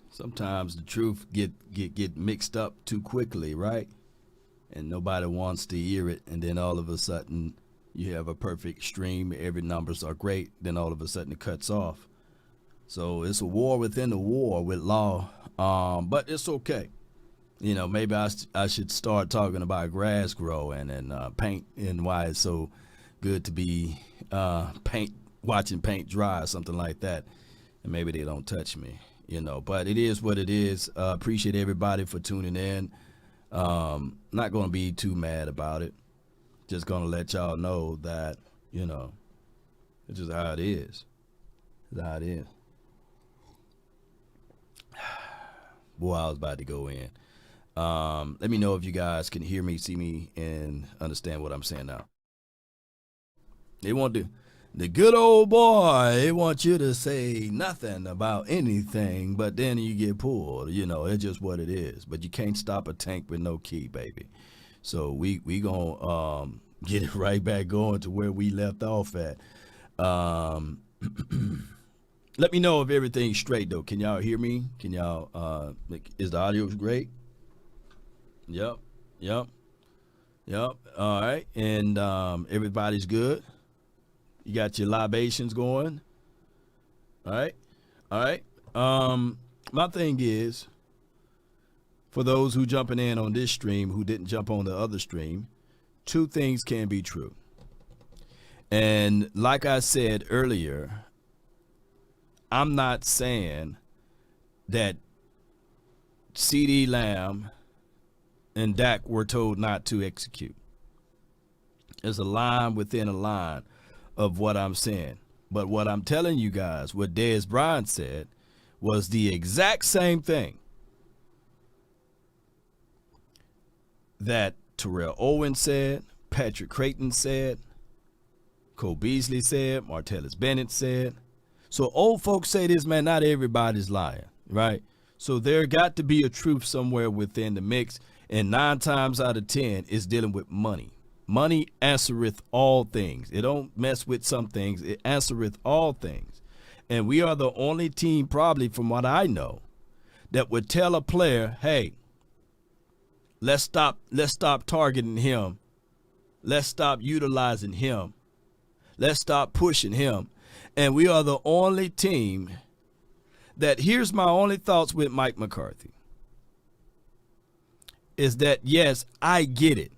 Sometimes the truth get mixed up too quickly, right? And nobody wants to hear it, and then all of a sudden you have a perfect stream, every numbers are great, then all of a sudden it cuts off. So it's a war within a war with law, but it's okay. You know, maybe I should start talking about grass growing and paint and why it's so good to be watching paint dry or something like that, and maybe they don't touch me, you know. But it is what it is. Appreciate everybody for tuning in. Not going to be too mad about it. Just going to let y'all know that, you know, it's just how it is. It's how it is. Boy, I was about to go in. Let me know if you guys can hear me, see me, and understand what I'm saying now. They want the good old boy, they want you to say nothing about anything, but then you get pulled. You know, it's just what it is. But you can't stop a tank with no key, baby. So we gonna get it right back going to where we left off at. Let me know if everything's straight, though. Can y'all hear me? Can y'all, is the audio great? Yep. All right. And everybody's good. You got your libations going. All right. My thing is, for those who jumping in on this stream who didn't jump on the other stream, two things can be true. And like I said earlier, I'm not saying that CD Lamb and Dak were told not to execute. There's a line within a line of what I'm saying. But what I'm telling you guys, what Dez Bryant said, was the exact same thing that Terrell Owens said, Patrick Creighton said, Cole Beasley said, Martellus Bennett said. So old folks say this, man, not everybody's lying, right? So there got to be a truth somewhere within the mix, and 9 times out of 10 is dealing with money. Money answereth all things. It don't mess with some things. It answereth all things. And we are the only team, probably from what I know, that would tell a player, hey, let's stop targeting him. Let's stop utilizing him. Let's stop pushing him. And we are the only team that, here's my only thoughts with Mike McCarthy, is that, yes, I get it.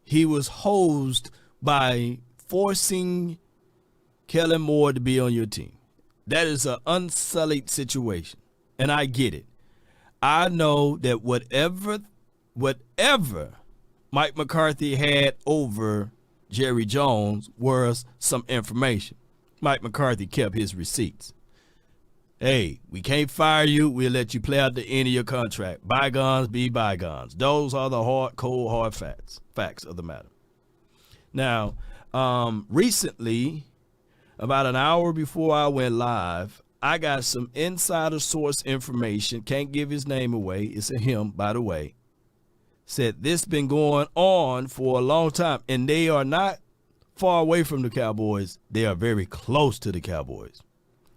He was hosed by forcing Kellen Moore to be on your team. That is an unsullied situation, and I get it. I know that whatever Mike McCarthy had over Jerry Jones was some information. Mike McCarthy kept his receipts. Hey, we can't fire you. We'll let you play out the end of your contract. Bygones be bygones. Those are the hard facts of the matter. Now, recently, about an hour before I went live, I got some insider source information. Can't give his name away. It's a him, by the way. Said this been going on for a long time, and they are not far away from the Cowboys. They are very close to the Cowboys.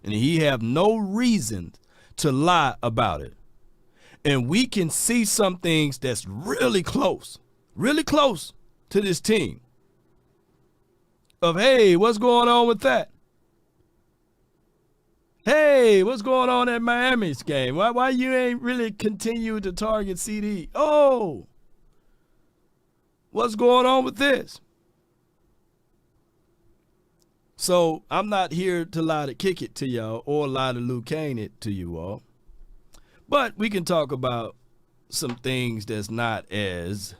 And he have no reason to lie about it. And we can see some things that's really close to this team. Of, hey, what's going on with that? Hey, what's going on at Miami's game? Why you ain't really continue to target CD? Oh, what's going on with this? So I'm not here to lie to kick it to y'all or lie to Luke Kane it to you all. But we can talk about some things that's not as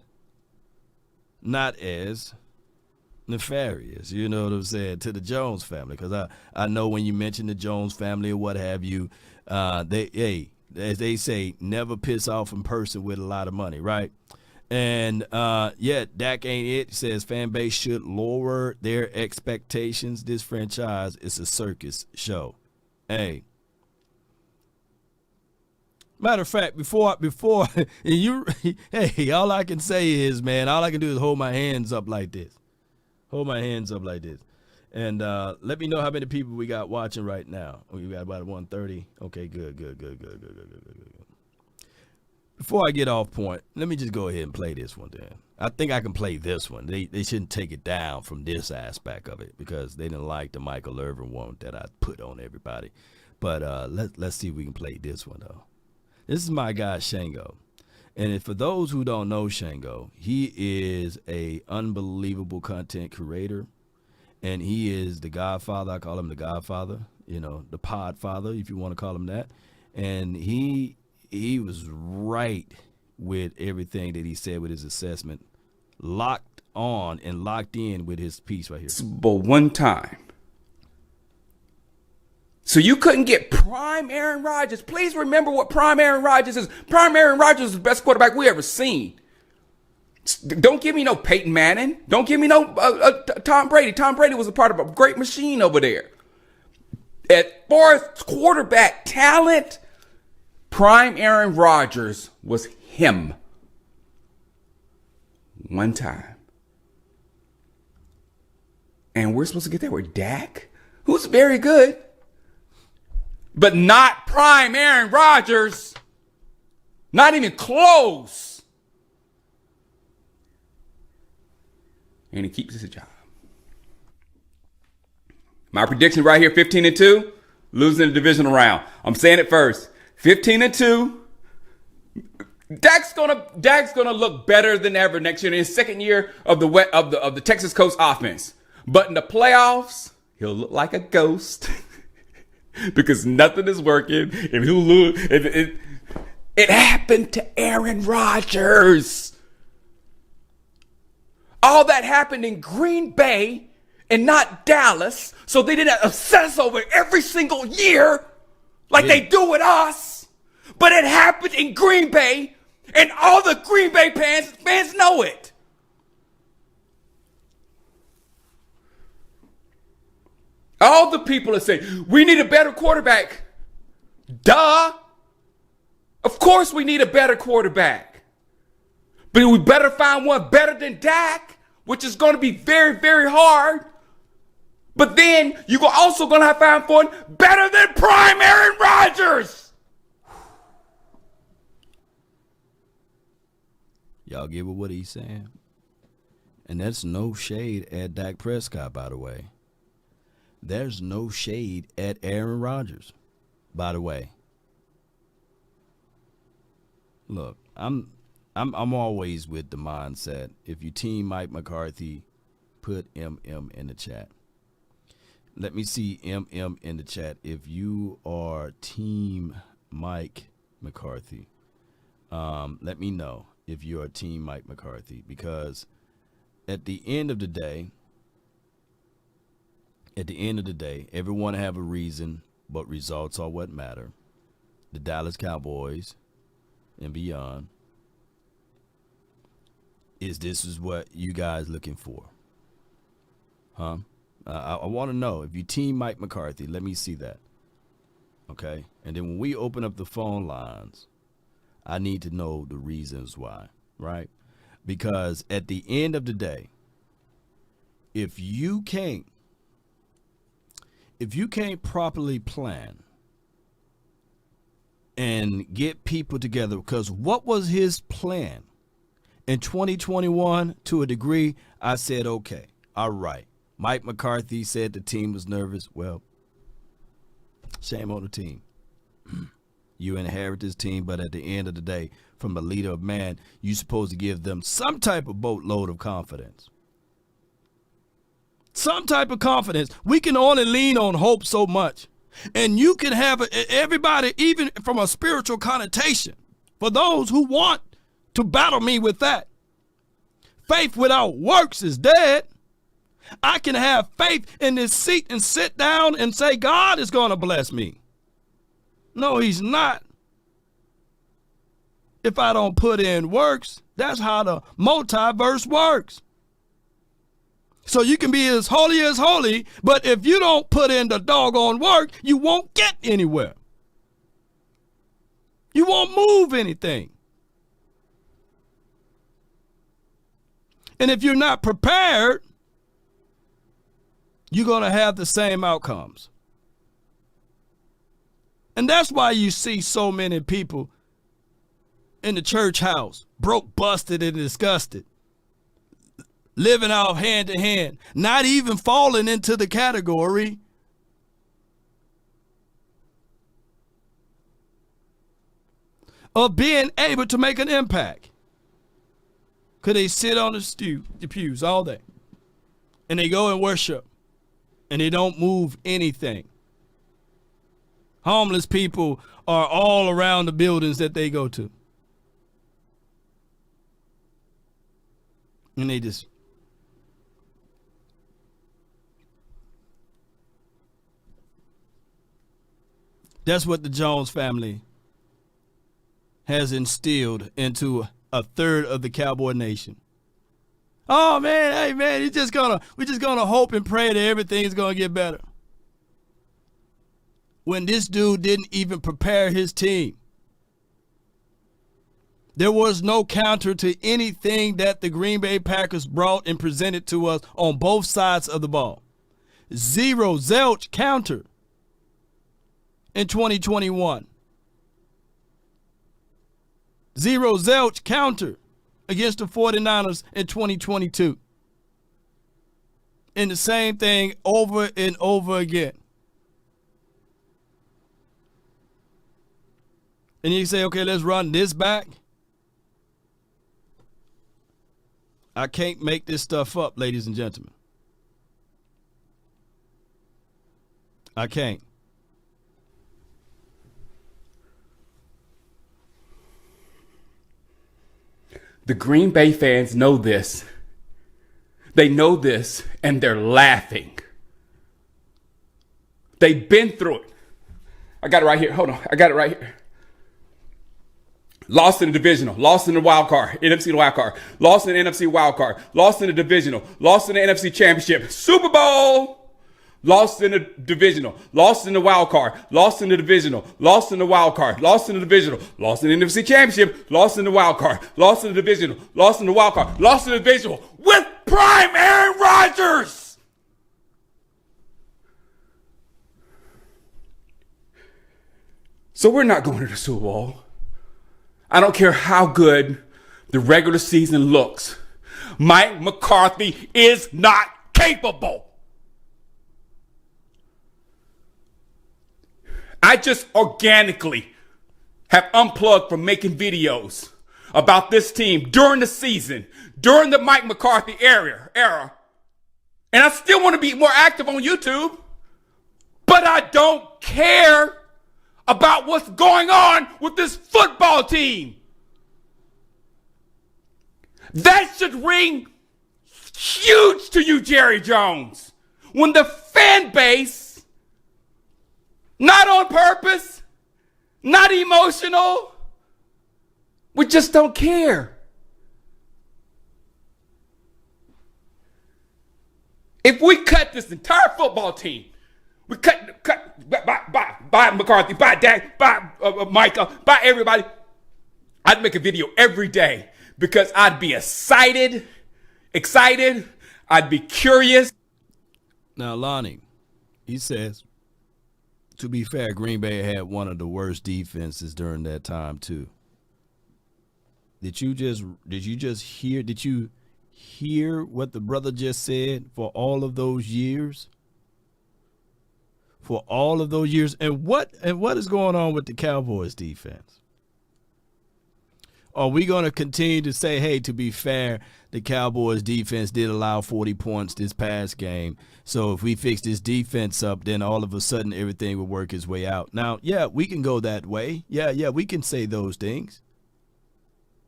nefarious, you know what I'm saying, to the Jones family. Because I know when you mention the Jones family or what have you, as they say, never piss off in person with a lot of money, right? And, Dak ain't it. Says fan base should lower their expectations. This franchise is a circus show. Hey. Matter of fact, before you, hey, all I can say is, man, all I can do is hold my hands up like this. Hold my hands up like this. And let me know how many people we got watching right now. We got about 130. Okay, good. Before I get off point, let me just go ahead and play this one then. I think I can play this one. They shouldn't take it down from this aspect of it because they didn't like the Michael Irvin one that I put on everybody. But let's see if we can play this one, though. This is my guy, Shango. And for those who don't know Shango, he is a unbelievable content creator. And he is the Godfather. I call him the Godfather, the Podfather, if you want to call him that. And he was right with everything that he said with his assessment, locked on and locked in with his piece right here. But one time. So you couldn't get prime Aaron Rodgers. Please remember what prime Aaron Rodgers is. Prime Aaron Rodgers is the best quarterback we ever seen. Don't give me no Peyton Manning. Don't give me no Tom Brady. Tom Brady was a part of a great machine over there. At fourth quarterback talent, prime Aaron Rodgers was him. One time. And we're supposed to get that with Dak, who's very good, but not prime Aaron Rodgers. Not even close. And he keeps his job. My prediction right here, 15-2, losing the divisional round. I'm saying it first. 15-2. Dak's gonna look better than ever next year in his second year of the Texas Coast offense. But in the playoffs, he'll look like a ghost because nothing is working. If he'll lose, it happened to Aaron Rodgers. All that happened in Green Bay and not Dallas, so they didn't obsess over every single year like they do with us. But it happened in Green Bay, and all the Green Bay fans know it. All the people are saying, we need a better quarterback. Duh. Of course we need a better quarterback. But we better find one better than Dak, which is going to be very, very hard. But then you're also going to have to find one better than prime Aaron Rodgers. Y'all give it what he's saying. And that's no shade at Dak Prescott, by the way. There's no shade at Aaron Rodgers, by the way. Look, I'm always with the mindset. If you team Mike McCarthy, put MM in the chat. Let me see MM in the chat. If you are team Mike McCarthy, let me know if you are team Mike McCarthy, because at the end of the day, everyone have a reason, but results are what matter. The Dallas Cowboys and beyond. This is what you guys looking for? Huh? I want to know if you team Mike McCarthy. Let me see that. Okay? And then when we open up the phone lines, I need to know the reasons why, right? Because at the end of the day, if you can't properly plan and get people together, because what was his plan? In 2021, to a degree, I said, okay, all right. Mike McCarthy said the team was nervous. Well, shame on the team. You inherit this team, but at the end of the day, from the leader of man, you're supposed to give them some type of boatload of confidence. Some type of confidence. We can only lean on hope so much. And you can have everybody, even from a spiritual connotation, for those who want to battle me with that. Faith without works is dead. I can have faith in this seat and sit down and say, God is going to bless me. No, he's not. If I don't put in works, that's how the multiverse works. So you can be as holy, but if you don't put in the doggone work, you won't get anywhere. You won't move anything. And if you're not prepared you're going to have the same outcomes. And that's why you see so many people in the church house, broke, busted, and disgusted, living out hand to hand, not even falling into the category of being able to make an impact. Because they sit on the pews all day, and they go and worship, and they don't move anything. Homeless people are all around the buildings that they go to. And they just, that's what the Jones family has instilled into a third of the Cowboy Nation. Oh man, hey man, we're just gonna hope and pray that everything's gonna get better. When this dude didn't even prepare his team. There was no counter to anything that the Green Bay Packers brought and presented to us on both sides of the ball. Zero zilch counter in 2021. Zero zilch counter against the 49ers in 2022. And the same thing over and over again. And you say, okay, let's run this back. I can't make this stuff up, ladies and gentlemen. I can't. The Green Bay fans know this. They know this, and they're laughing. They've been through it. I got it right here. Hold on. I got it right here. Lost in the divisional, lost in the wild card, NFC wild card, lost in the NFC wild card, lost in the divisional, lost in the NFC championship, Super Bowl, lost in the divisional, lost in the wild card, lost in the divisional, lost in the wild card, lost in the divisional, lost in the NFC championship, lost in the wild card, lost in the divisional, lost in the wild card, lost in the divisional with prime Aaron Rodgers. So we're not going to the Super Bowl. I don't care how good the regular season looks. Mike McCarthy is not capable. I just organically have unplugged from making videos about this team during the season, during the Mike McCarthy era. And I still want to be more active on YouTube, but I don't care about what's going on with this football team. That should ring huge to you, Jerry Jones. When the fan base, not on purpose, not emotional, we just don't care. If we cut this entire football team, we cut by McCarthy, by Dak, by Micah, by everybody. I'd make a video every day because I'd be excited. I'd be curious. Now, Lonnie, he says, to be fair, Green Bay had one of the worst defenses during that time too. Did you hear what the brother just said? For all of those years? For all of those years. And what is going on with the Cowboys defense? Are we going to continue to say, hey, to be fair, the Cowboys defense did allow 40 points this past game. So if we fix this defense up, then all of a sudden everything will work its way out. Now, yeah, we can go that way. Yeah, we can say those things.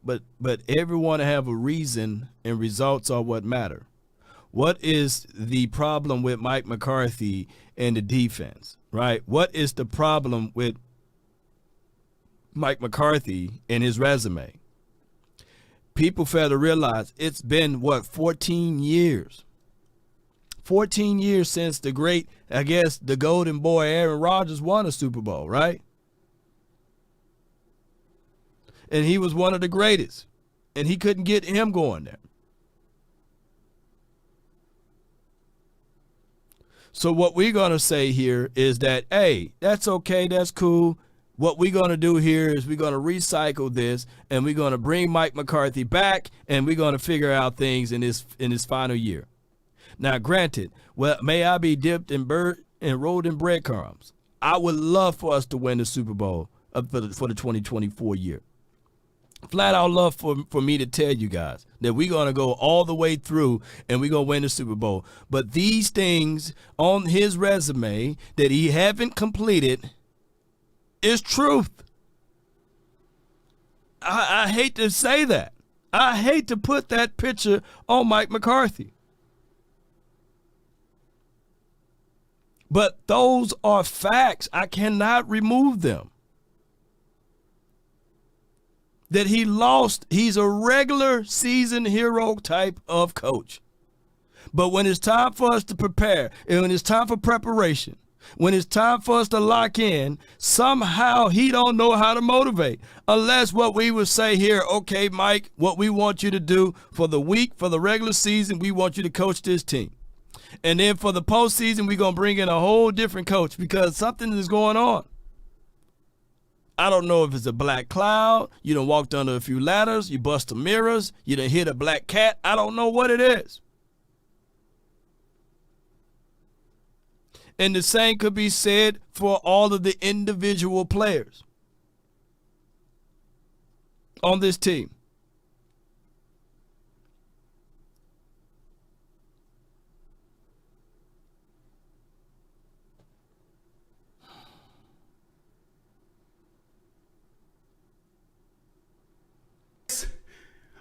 But everyone have a reason, and results are what matter. What is the problem with Mike McCarthy and the defense, right? What is the problem with Mike McCarthy and his resume? People fail to realize it's been, 14 years? 14 years since the great, the golden boy Aaron Rodgers won a Super Bowl, right? And he was one of the greatest, and he couldn't get him going there. So what we're going to say here is that, hey, that's okay, that's cool. What we're going to do here is we're going to recycle this, and we're going to bring Mike McCarthy back, and we're going to figure out things in his final year. Now, granted, well, may I be dipped in rolled in breadcrumbs. I would love for us to win the Super Bowl for the 2024 year. Flat out love for me to tell you guys that we're going to go all the way through and we're going to win the Super Bowl. But these things on his resume that he haven't completed is truth. I hate to say that. I hate to put that picture on Mike McCarthy. But those are facts. I cannot remove them. That he lost, he's a regular season hero type of coach. But when it's time for us to prepare, and when it's time for preparation, when it's time for us to lock in, somehow he don't know how to motivate. Unless what we would say here, okay, Mike, what we want you to do for the week, for the regular season, we want you to coach this team. And then for the postseason, we're going to bring in a whole different coach because something is going on. I don't know if it's a black cloud, you done walked under a few ladders, you bust the mirrors, you done hit a black cat. I don't know what it is. And the same could be said for all of the individual players on this team.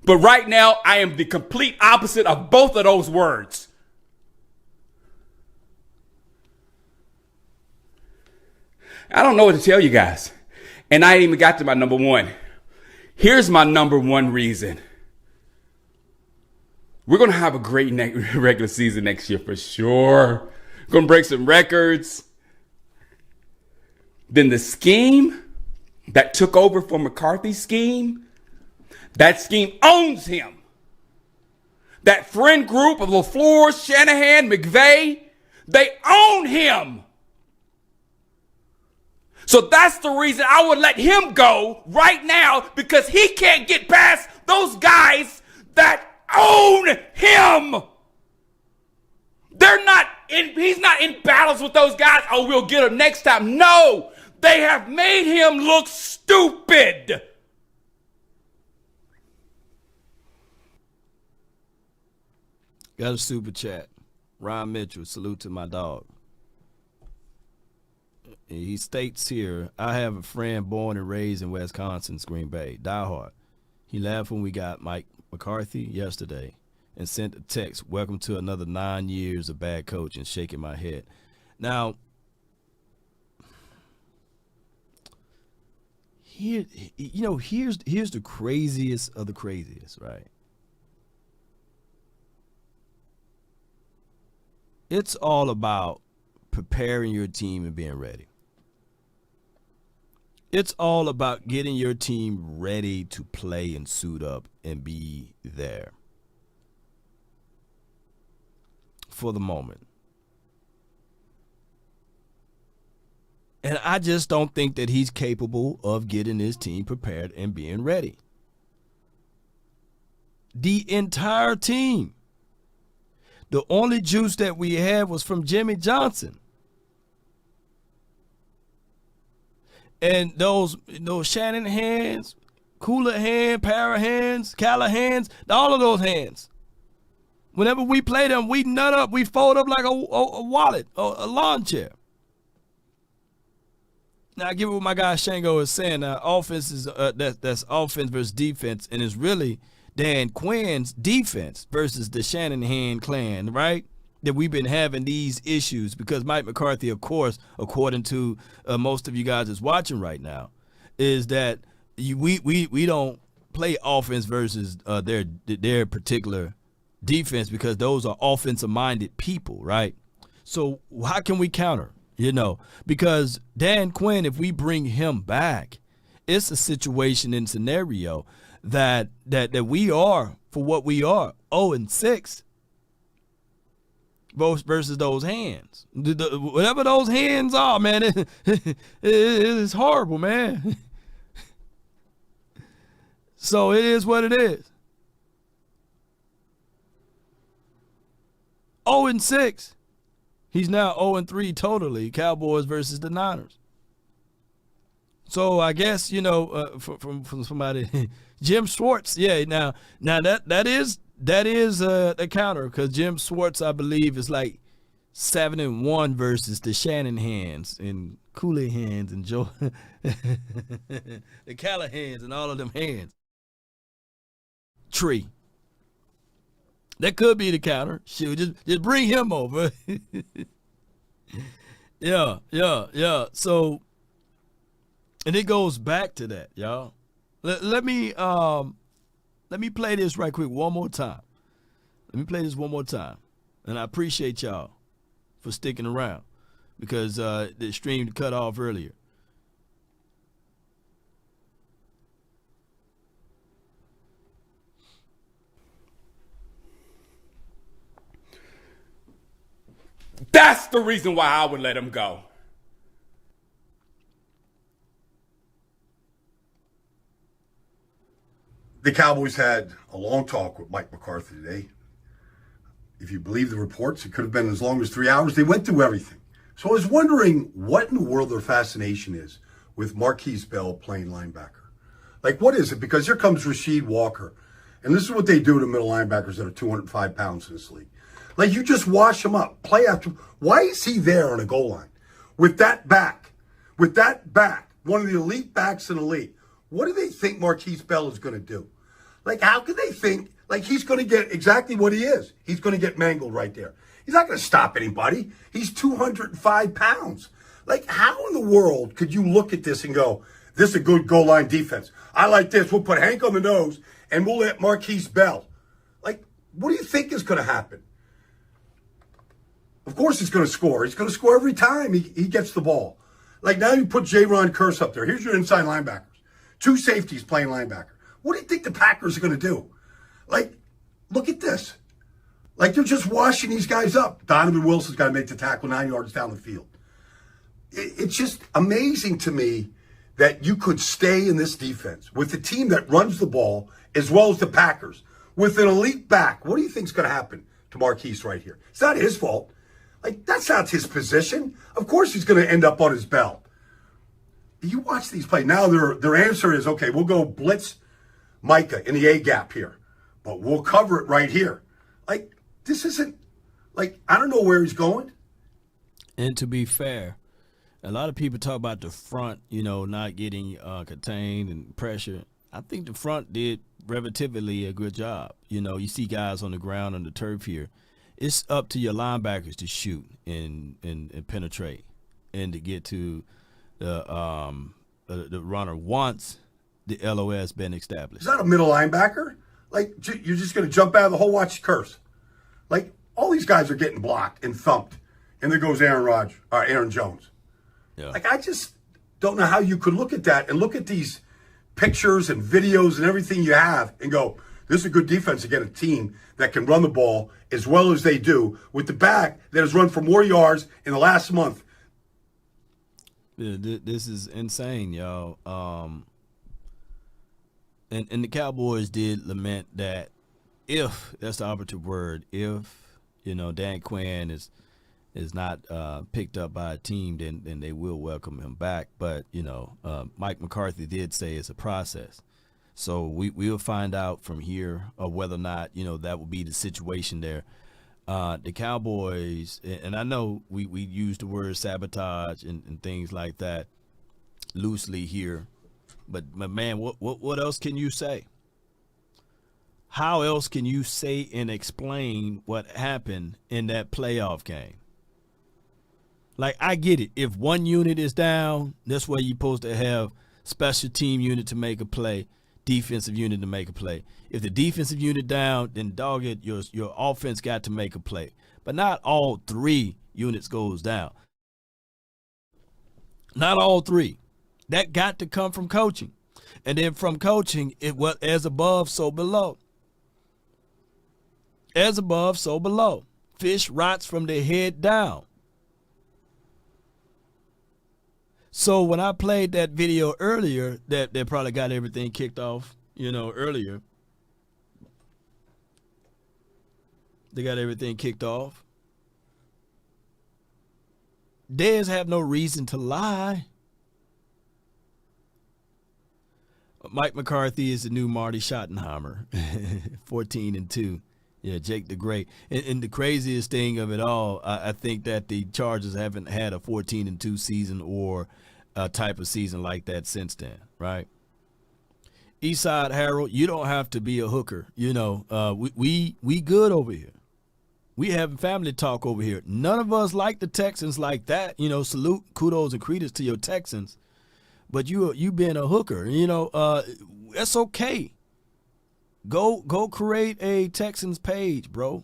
But right now, I am the complete opposite of both of those words. I don't know what to tell you guys. And I ain't even got to my number one. Here's my number one reason. We're going to have a great regular season next year for sure. We're going to break some records. Then the scheme that took over from McCarthy's scheme, that scheme owns him. That friend group of LaFleur, Shanahan, McVay, they own him. So that's the reason I would let him go right now, because he can't get past those guys that own him. He's not in battles with those guys. Oh, we'll get him next time. No, they have made him look stupid. Got a super chat. Ron Mitchell, salute to my dog. He states here, I have a friend born and raised in Wisconsin's Green Bay, diehard. He laughed when we got Mike McCarthy yesterday and sent a text, welcome to another 9 years of bad coaching, shaking my head. Now, here's the craziest of the craziest, right? It's all about preparing your team and being ready. It's all about getting your team ready to play and suit up and be there for the moment. And I just don't think that he's capable of getting his team prepared and being ready. The entire team. The only juice that we had was from Jimmy Johnson. And those Shannon hands, Cooler hand, Para hands, Callahans, all of those hands. Whenever we play them, we nut up, we fold up like a wallet, a lawn chair. Now I get what my guy Shango is saying. Offense is that's offense versus defense, and it's really Dan Quinn's defense versus the Shanahan clan, right? That we've been having these issues because Mike McCarthy, of course, according to most of you guys that's watching right now, is that we don't play offense versus their particular defense because those are offensive-minded people, right? So how can we counter? Because Dan Quinn, if we bring him back, it's a situation and scenario that we are, for what we are, 0-6. versus those hands. Whatever those hands are, man, it's horrible, man. So it is what it is. 0-6. He's now 0-3 totally. Cowboys versus the Niners. So I guess, from somebody, Jim Schwartz. Yeah, now that is a counter, because Jim Schwartz, I believe, is like 7-1 versus the Shanahan's and Cooleyhan's and Joe the Callahan's and all of them hands. Tree. That could be the counter. Shoot, just bring him over. Yeah. So, and it goes back to that, y'all. Let me play this right quick one more time. And I appreciate y'all for sticking around, because the stream cut off earlier. That's the reason why I would let him go. The Cowboys had a long talk with Mike McCarthy today. If you believe the reports, it could have been as long as 3 hours. They went through everything. So I was wondering what in the world their fascination is with Marquise Bell playing linebacker. Like, what is it? Because here comes Rasheed Walker. And this is what they do to middle linebackers that are 205 pounds in this league. Like, you just wash him up, play after. Why is he there on a goal line? With that back, one of the elite backs in the league. What do they think Marquise Bell is going to do? Like, how can they think, like, he's going to get exactly what he is? He's going to get mangled right there. He's not going to stop anybody. He's 205 pounds. Like, how in the world could you look at this and go, this is a good goal line defense? I like this. We'll put Hank on the nose, and we'll let Marquise Bell. Like, what do you think is going to happen? Of course he's going to score. He's going to score every time he gets the ball. Like, now you put J-Ron Curse up there. Here's your inside linebackers. 2 safeties playing linebacker. What do you think the Packers are going to do? Like, look at this. Like, they're just washing these guys up. Donovan Wilson's got to make the tackle 9 yards down the field. It's just amazing to me that you could stay in this defense with the team that runs the ball as well as the Packers with an elite back. What do you think is going to happen to Marquise right here? It's not his fault. Like, that's not his position. Of course he's going to end up on his belt. You watch these play. Now their answer is, okay, we'll go blitz Micah in the A gap here, but we'll cover it right here. Like, this isn't, like, I don't know where he's going. And to be fair, a lot of people talk about the front, not getting contained and pressure. I think the front did relatively a good job. You see guys on the ground on the turf here. It's up to your linebackers to shoot and penetrate and to get to the runner once the LOS been established. Is that a middle linebacker? Like, you're just going to jump out of the hole, watch Curse. Like, all these guys are getting blocked and thumped. And there goes Aaron Jones. Yeah. Like, I just don't know how you could look at that and look at these pictures and videos and everything you have and go, this is a good defense to get a team that can run the ball as well as they do with the back that has run for more yards in the last month. Yeah, this is insane, y'all. And the Cowboys did lament that if, that's the operative word, if, Dan Quinn is not picked up by a team, then they will welcome him back. But, Mike McCarthy did say it's a process. So we'll find out from here whether or not, that will be the situation there. The Cowboys, and I know we use the word sabotage and things like that loosely here, but man, what else can you say? How else can you say and explain what happened in that playoff game? Like, I get it. If one unit is down, that's where you're supposed to have special team unit to make a play, defensive unit to make a play. If the defensive unit down, then dog it, your offense got to make a play. But not all 3 units goes down. Not all 3. That got to come from coaching. And then from coaching, it was as above, so below. As above, so below. fish rots from their head down. So when I played that video earlier, that they probably got everything kicked off, earlier. They got everything kicked off. Dez have no reason to lie. Mike McCarthy is the new Marty Schottenheimer, 14-2. Yeah, Jake the Great. And the craziest thing of it all, I think that the Chargers haven't had a 14-2 season or a type of season like that since then, right? Eastside Harold, you don't have to be a hooker. We good over here. We having family talk over here. None of us like the Texans like that. Salute, kudos, and credence to your Texans. But you being a hooker, that's okay. Go create a Texans page, bro.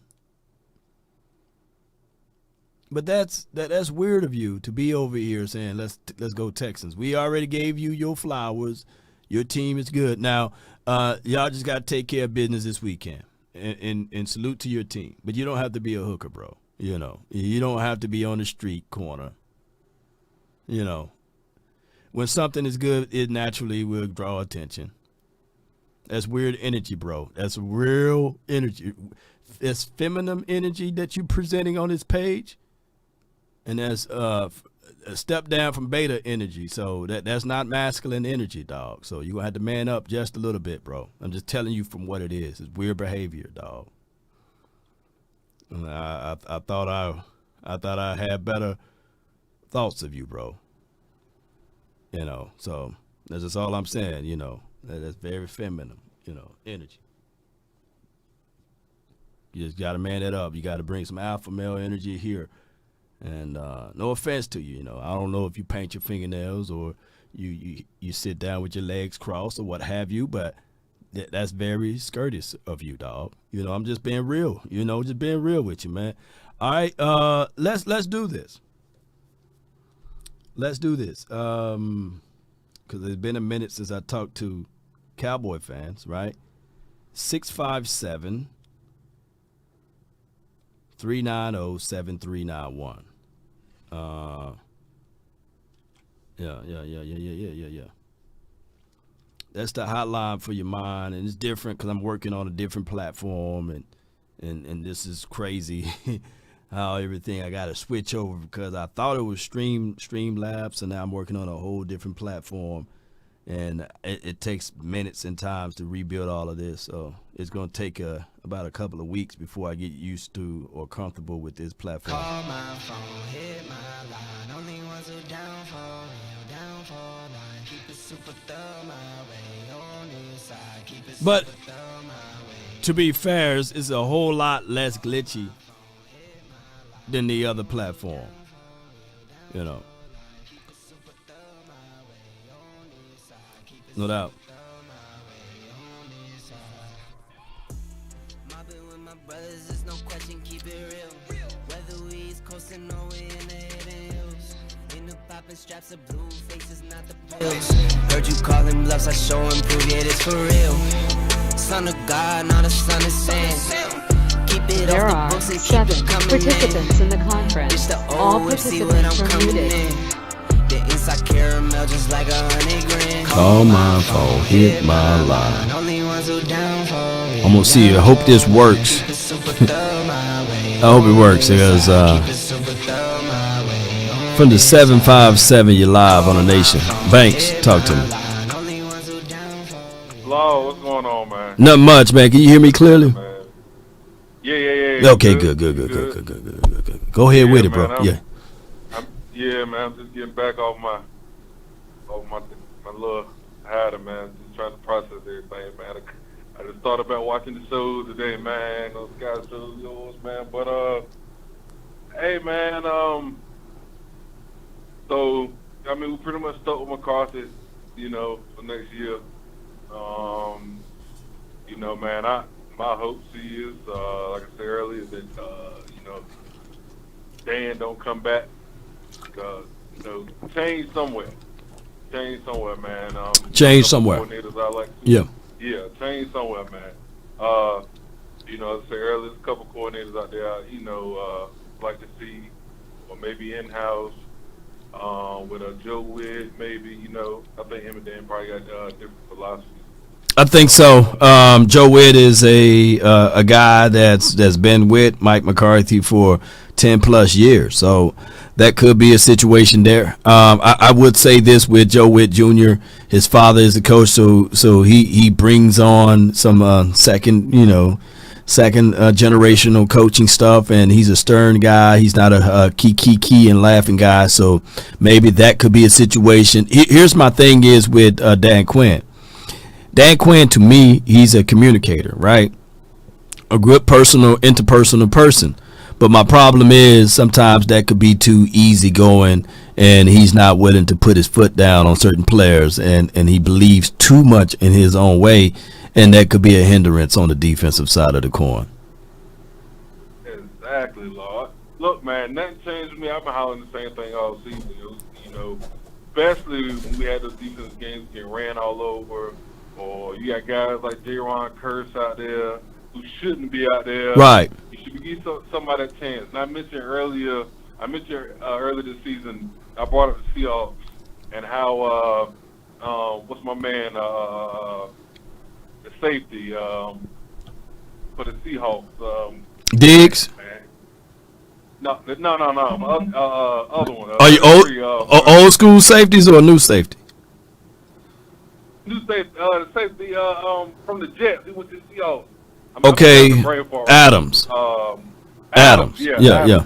But that's weird of you to be over here saying let's go Texans. We already gave you your flowers. Your team is good. Now, y'all just got to take care of business this weekend. And salute to your team. But you don't have to be a hooker, bro. You don't have to be on the street corner. When something is good, it naturally will draw attention. That's weird energy, bro. That's real energy. It's feminine energy that you're presenting on this page. And that's a step down from beta energy. So that's not masculine energy, dog. So you're going to have to man up just a little bit, bro. I'm just telling you from what it is. It's weird behavior, dog. I thought I had better thoughts of you, bro. So that's just all I'm saying, That's very feminine, energy. You just got to man it up. You got to bring some alpha male energy here. And no offense to you, I don't know if you paint your fingernails or you sit down with your legs crossed or what have you, but that's very courteous of you, dog. I'm just being real, just being real with you, man. All right, let's do this. Let's do this. Because it's been a minute since I talked to Cowboy fans, right? 657 390-7391. Yeah. That's the hotline for your mind, and it's different because I'm working on a different platform, and this is crazy how everything I got to switch over because I thought it was Streamlabs, and now I'm working on a whole different platform. And it takes minutes and times to rebuild all of this. So it's going to take about a couple of weeks before I get used to or comfortable with this platform. Call my phone, hit my line. Only ones who down for line. Keep it super thorough my way on this side. Keep it but to be fair, it's a whole lot less glitchy than the other platform. No doubt. Straps of blue faces, not the pills. Heard you calling bluffs, I show and prove it is for real. Son of God, not a son of sand. Keep it there off the books and 7 participants in the conference. All participants are muted. The inside caramel just like 100 grand. Call my phone, hit my line. I'm gonna see. I hope this works. I hope it works because from the 757, you're live on the Nation. Banks, talk to me. Hello, what's going on, man? Not much, man. Can you hear me clearly? Yeah. Okay, good. Go ahead with it, bro. Yeah, man, I'm just getting back off my little hiatus, man. Just trying to process everything, man. I just thought about watching the shows today, man. Those guys shows yours, man. But hey, man. So we pretty much stuck with McCarthy, for next year. Man, my hopes is, like I said earlier, that Dan don't come back. Change somewhere, man. Change somewhere. Yeah, change somewhere, man. You know, as I said earlier, there's a couple coordinators out there, like to see, or maybe in-house, with a Joe Witt, maybe, I think him and Dan probably got different philosophies. I think so. Joe Witt is a guy that's been with Mike McCarthy for 10 plus years, so that could be a situation there. I would say this with Joe Witt Jr. His father is a coach, so he brings on some second generational coaching stuff, and he's a stern guy. He's not a key and laughing guy, so maybe that could be a situation. Here's my thing is with Dan Quinn. Dan Quinn, to me, he's a communicator, right? A good interpersonal person. But my problem is sometimes that could be too easygoing, and he's not willing to put his foot down on certain players, and he believes too much in his own way, and that could be a hindrance on the defensive side of the coin. Exactly, Lord. Look, man, nothing changed with me. I've been hollering the same thing all season. Especially when we had those defense games getting ran all over, or you got guys like J-Ron Curse out there who shouldn't be out there. Right. You should give somebody a chance. And I mentioned earlier this season, I brought up the Seahawks and how, what's my man, the safety for the Seahawks. Diggs? No. Other one. Are you old school safeties or new safety? New safety, the safety from the Jets. He went to the Seahawks. Okay, Adams. Adams. Yeah.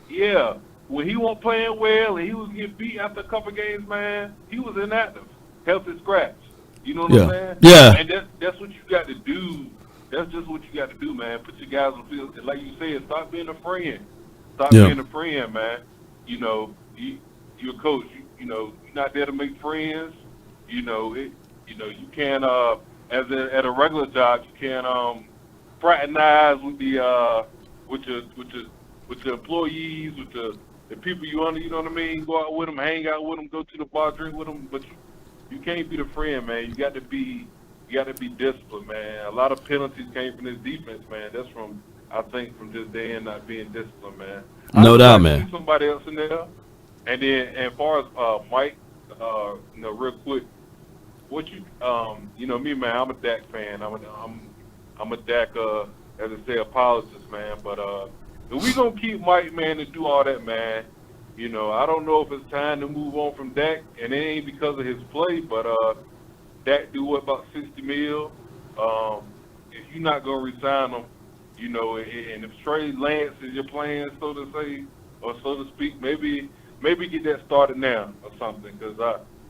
Yeah. When he wasn't playing well and he was getting beat after a couple games, man, he was inactive, healthy scratch. You know what I'm saying? Yeah. And that's what you got to do. That's just what you got to do, man. Put your guys on the field. And like you said, stop being a friend. Stop being a friend, man. You're a coach. You're not there to make friends. You can't at a regular job you can't fraternize with with your employees, with the people you under. You know what I mean? Go out with them, hang out with them, go to the bar, drink with them. But you can't be the friend, man. You got to be disciplined, man. A lot of penalties came from this defense, man. That's from just Dan not being disciplined, man. No doubt, man. See somebody else in there, and then as far as Mike, real quick. What me, man, I'm a Dak fan. I'm a Dak, as I say, apologist, man. But if we gonna keep Mike, man, to do all that, man, I don't know if it's time to move on from Dak, and it ain't because of his play, but Dak do about $60 million. If you're not gonna resign him, and if Trey Lance is your plan, so to say, or so to speak, maybe get that started now or something, because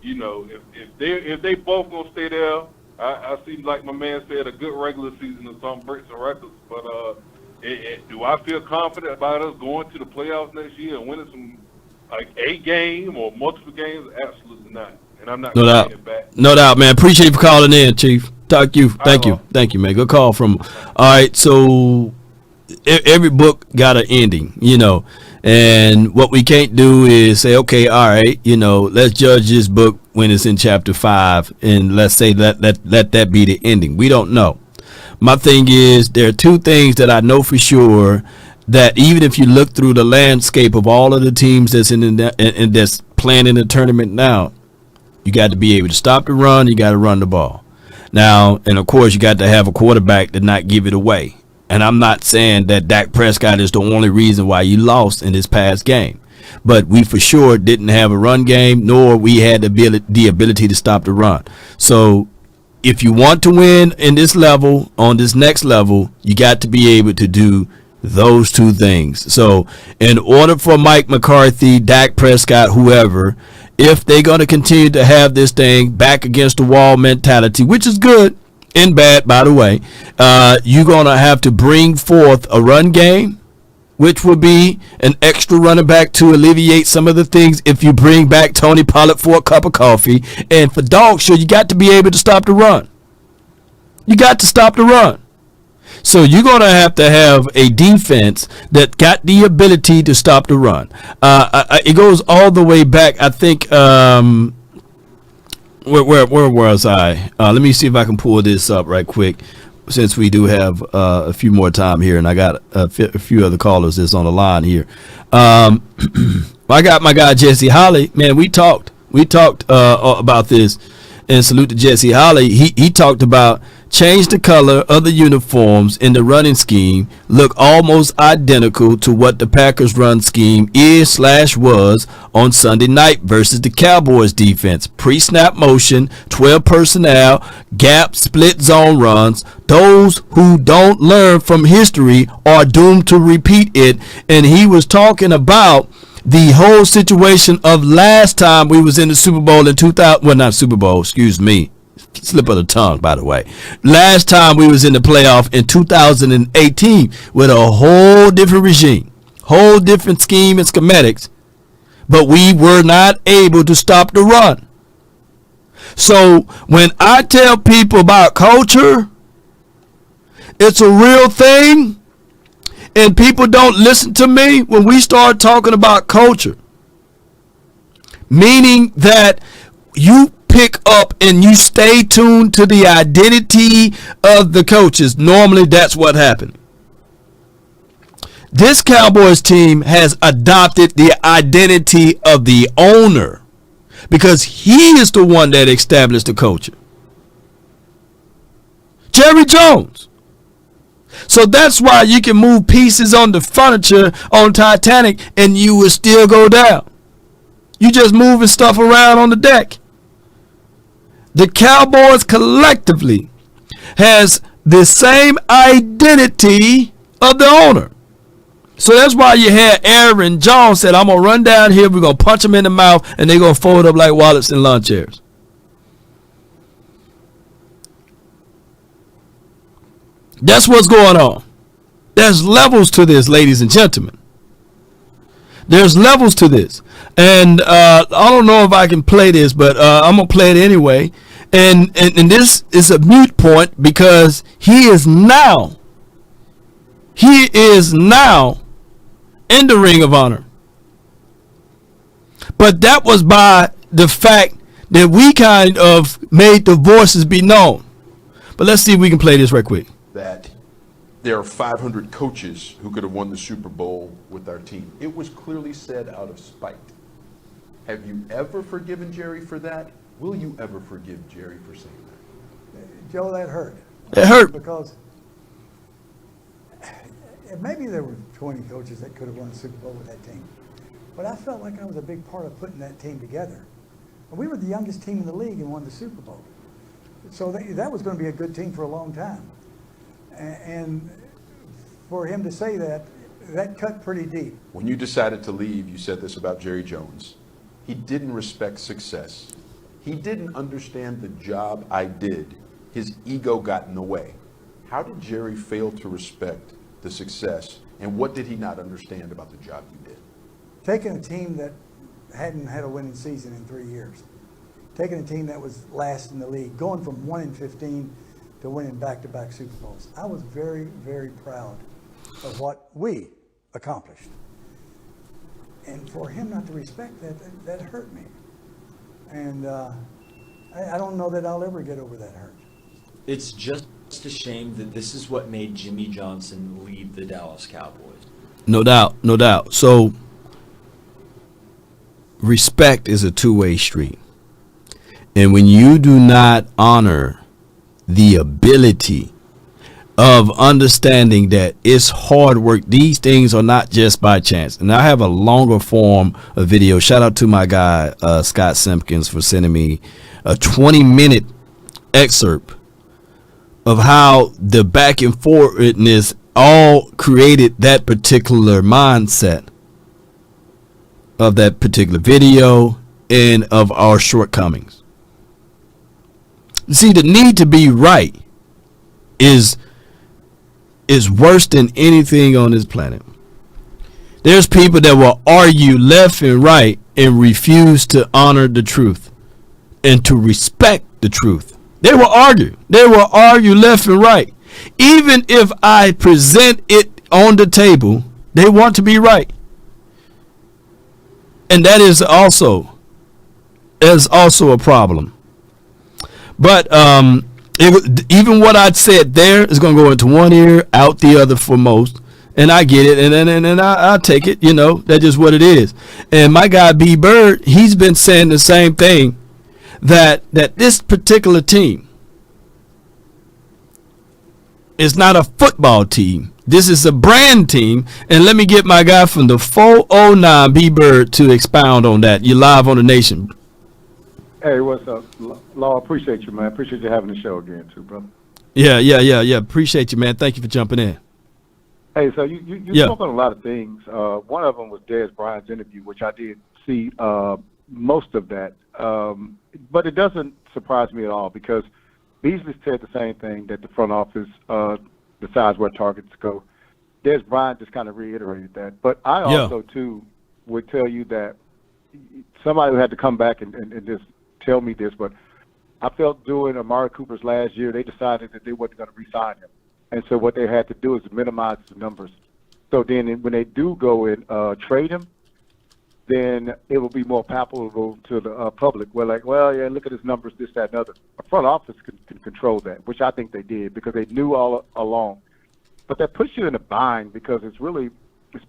if they both gonna stay there, I see, like my man said, a good regular season or something, break some records. But do I feel confident about us going to the playoffs next year and winning some a game or multiple games? Absolutely not. And I'm not going to take it back. No doubt, man. Appreciate you for calling in, Chief. Thank you, man. Good call from. All right, so every book got an ending, and what we can't do is say, okay, all right, let's judge this book when it's in chapter 5, and let's say let that be the ending. We don't know. My thing is, there are two things that I know for sure, that even if you look through the landscape of all of the teams that's that's playing in the tournament now, you got to be able to stop the run. You got to run the ball. Now, and of course, you got to have a quarterback to not give it away. And I'm not saying that Dak Prescott is the only reason why you lost in this past game. But we for sure didn't have a run game, nor we had the ability to stop the run. So if you want to win in this level, on this next level, you got to be able to do those two things. So in order for Mike McCarthy, Dak Prescott, whoever, if they're going to continue to have this thing back against the wall mentality, which is good and bad, by the way, you're going to have to bring forth a run game, which will be an extra running back to alleviate some of the things if you bring back Tony Pollard for a cup of coffee. And for dog show, you got to be able to stop the run. You got to stop the run. So you're going to have a defense that got the ability to stop the run. It goes all the way back, I think, where was I? Let me see if I can pull this up right quick. since we do have a few more time here, and I got a few other callers that's on the line here. I got my guy Jesse Holly. Man, we talked about this, and salute to Jesse Holly. He talked about change the color of the uniforms in the running scheme, look almost identical to what the Packers run scheme was on Sunday night versus the Cowboys defense. Pre-snap motion, 12 personnel, gap, split zone runs. Those who don't learn from history are doomed to repeat it. And he was talking about the whole situation of last time we was in the Super Bowl in 2000. Well, not Super Bowl, excuse me. Slip of the tongue, by the way. Last time we was in the playoff in 2018 with a whole different regime, whole different scheme and schematics, but we were not able to stop the run. So when I tell people about culture, it's a real thing, and people don't listen to me when we start talking about culture, meaning that you pick up and you stay tuned to the identity of the coaches. Normally that's what happened. This Cowboys team has adopted the identity of the owner because he is the one that established the culture. Jerry Jones. So that's why you can move pieces on the furniture on Titanic and you will still go down. You just moving stuff around on the deck. The Cowboys collectively has the same identity of the owner. So that's why you had Aaron Jones said, I'm going to run down here, we're going to punch them in the mouth, and they're going to fold up like wallets and lawn chairs. That's what's going on. There's levels to this, ladies and gentlemen. There's levels to this. And I don't know if I can play this, but I'm going to play it anyway. And this is a moot point because he is now in the Ring of Honor. But that was by the fact that we kind of made the voices be known. But let's see if we can play this right quick. That there are 500 coaches who could have won the Super Bowl with our team. It was clearly said out of spite. Have you ever forgiven Jerry for that? Will you ever forgive Jerry for saying that? Joe, that hurt. It hurt. Because maybe there were 20 coaches that could have won the Super Bowl with that team. But I felt like I was a big part of putting that team together. And we were the youngest team in the league and won the Super Bowl. So that was going to be a good team for a long time. And for him to say that, that cut pretty deep. When you decided to leave, you said this about Jerry Jones. He didn't respect success. He didn't understand the job I did. His ego got in the way. How did Jerry fail to respect the success, and what did he not understand about the job you did? Taking a team that hadn't had a winning season in 3 years, taking a team that was last in the league, going from 1-15 to winning back-to-back Super Bowls. I was very, very proud of what we accomplished. And for him not to respect that hurt me. And I don't know that I'll ever get over that hurt. It's just a shame that this is what made Jimmy Johnson leave the Dallas Cowboys. No doubt, no doubt. So respect is a two-way street. And when you do not honor the ability of understanding that it's hard work, these things are not just by chance. And I have a longer form of video. Shout out to my guy, Scott Simpkins, for sending me a 20-minute excerpt of how the back and forthness all created that particular mindset of that particular video and of our shortcomings. See, the need to be right is worse than anything on this planet. There's people that will argue left and right and refuse to honor the truth and to respect the truth. They will argue. They will argue left and right. Even if I present it on the table, they want to be right. And that is also a problem. But Even what I said there is going to go into one ear, out the other for most. And I get it, and I'll take it. You know, that's just what it is. And my guy B Bird, he's been saying the same thing, that this particular team is not a football team. This is a brand team. And let me get my guy from the 409, B Bird, to expound on that. You're live on the Nation. Hey, what's up? Law, appreciate you, man. Appreciate you having the show again, too, brother. Yeah. Appreciate you, man. Thank you for jumping in. Hey, so you spoke on a lot of things. One of them was Dez Bryant's interview, which I did see most of that. But it doesn't surprise me at all because Beasley said the same thing, that the front office decides where targets go. Dez Bryant just kind of reiterated that. But I also, too, would tell you that somebody had to come back and just tell me this, but I felt during Amari Cooper's last year, they decided that they weren't going to re-sign him. And so what they had to do is minimize the numbers. So then when they do go and trade him, then it will be more palatable to the public. We're like, well, yeah, look at his numbers, this, that, and other. The front office can control that, which I think they did because they knew all along. But that puts you in a bind because it's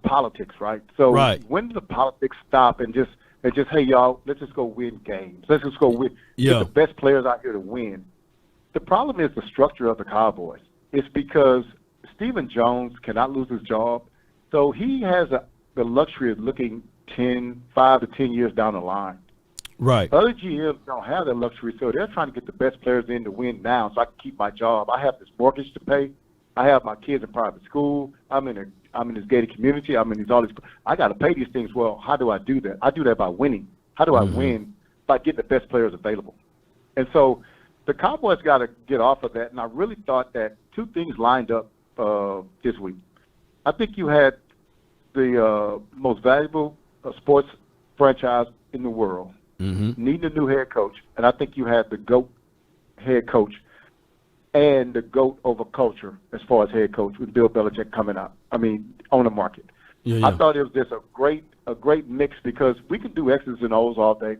politics, right? So when do the politics stop and just, hey, y'all, let's just go win games. Let's just go win. Get the best players out here to win. The problem is the structure of the Cowboys. It's because Stephen Jones cannot lose his job. So he has the luxury of looking 5 to 10 years down the line. Right. Other GMs don't have that luxury, so they're trying to get the best players in to win now so I can keep my job. I have this mortgage to pay. I have my kids in private school. I'm in this gated community. I got to pay these things. Well, how do I do that? I do that by winning. How do I win? By getting the best players available. And so the Cowboys got to get off of that, and I really thought that two things lined up this week. I think you had the most valuable sports franchise in the world needing a new head coach, and I think you had the GOAT head coach and the GOAT over culture as far as head coach with Bill Belichick coming out. I mean, on the market. I thought it was just a great mix because we can do X's and O's all day,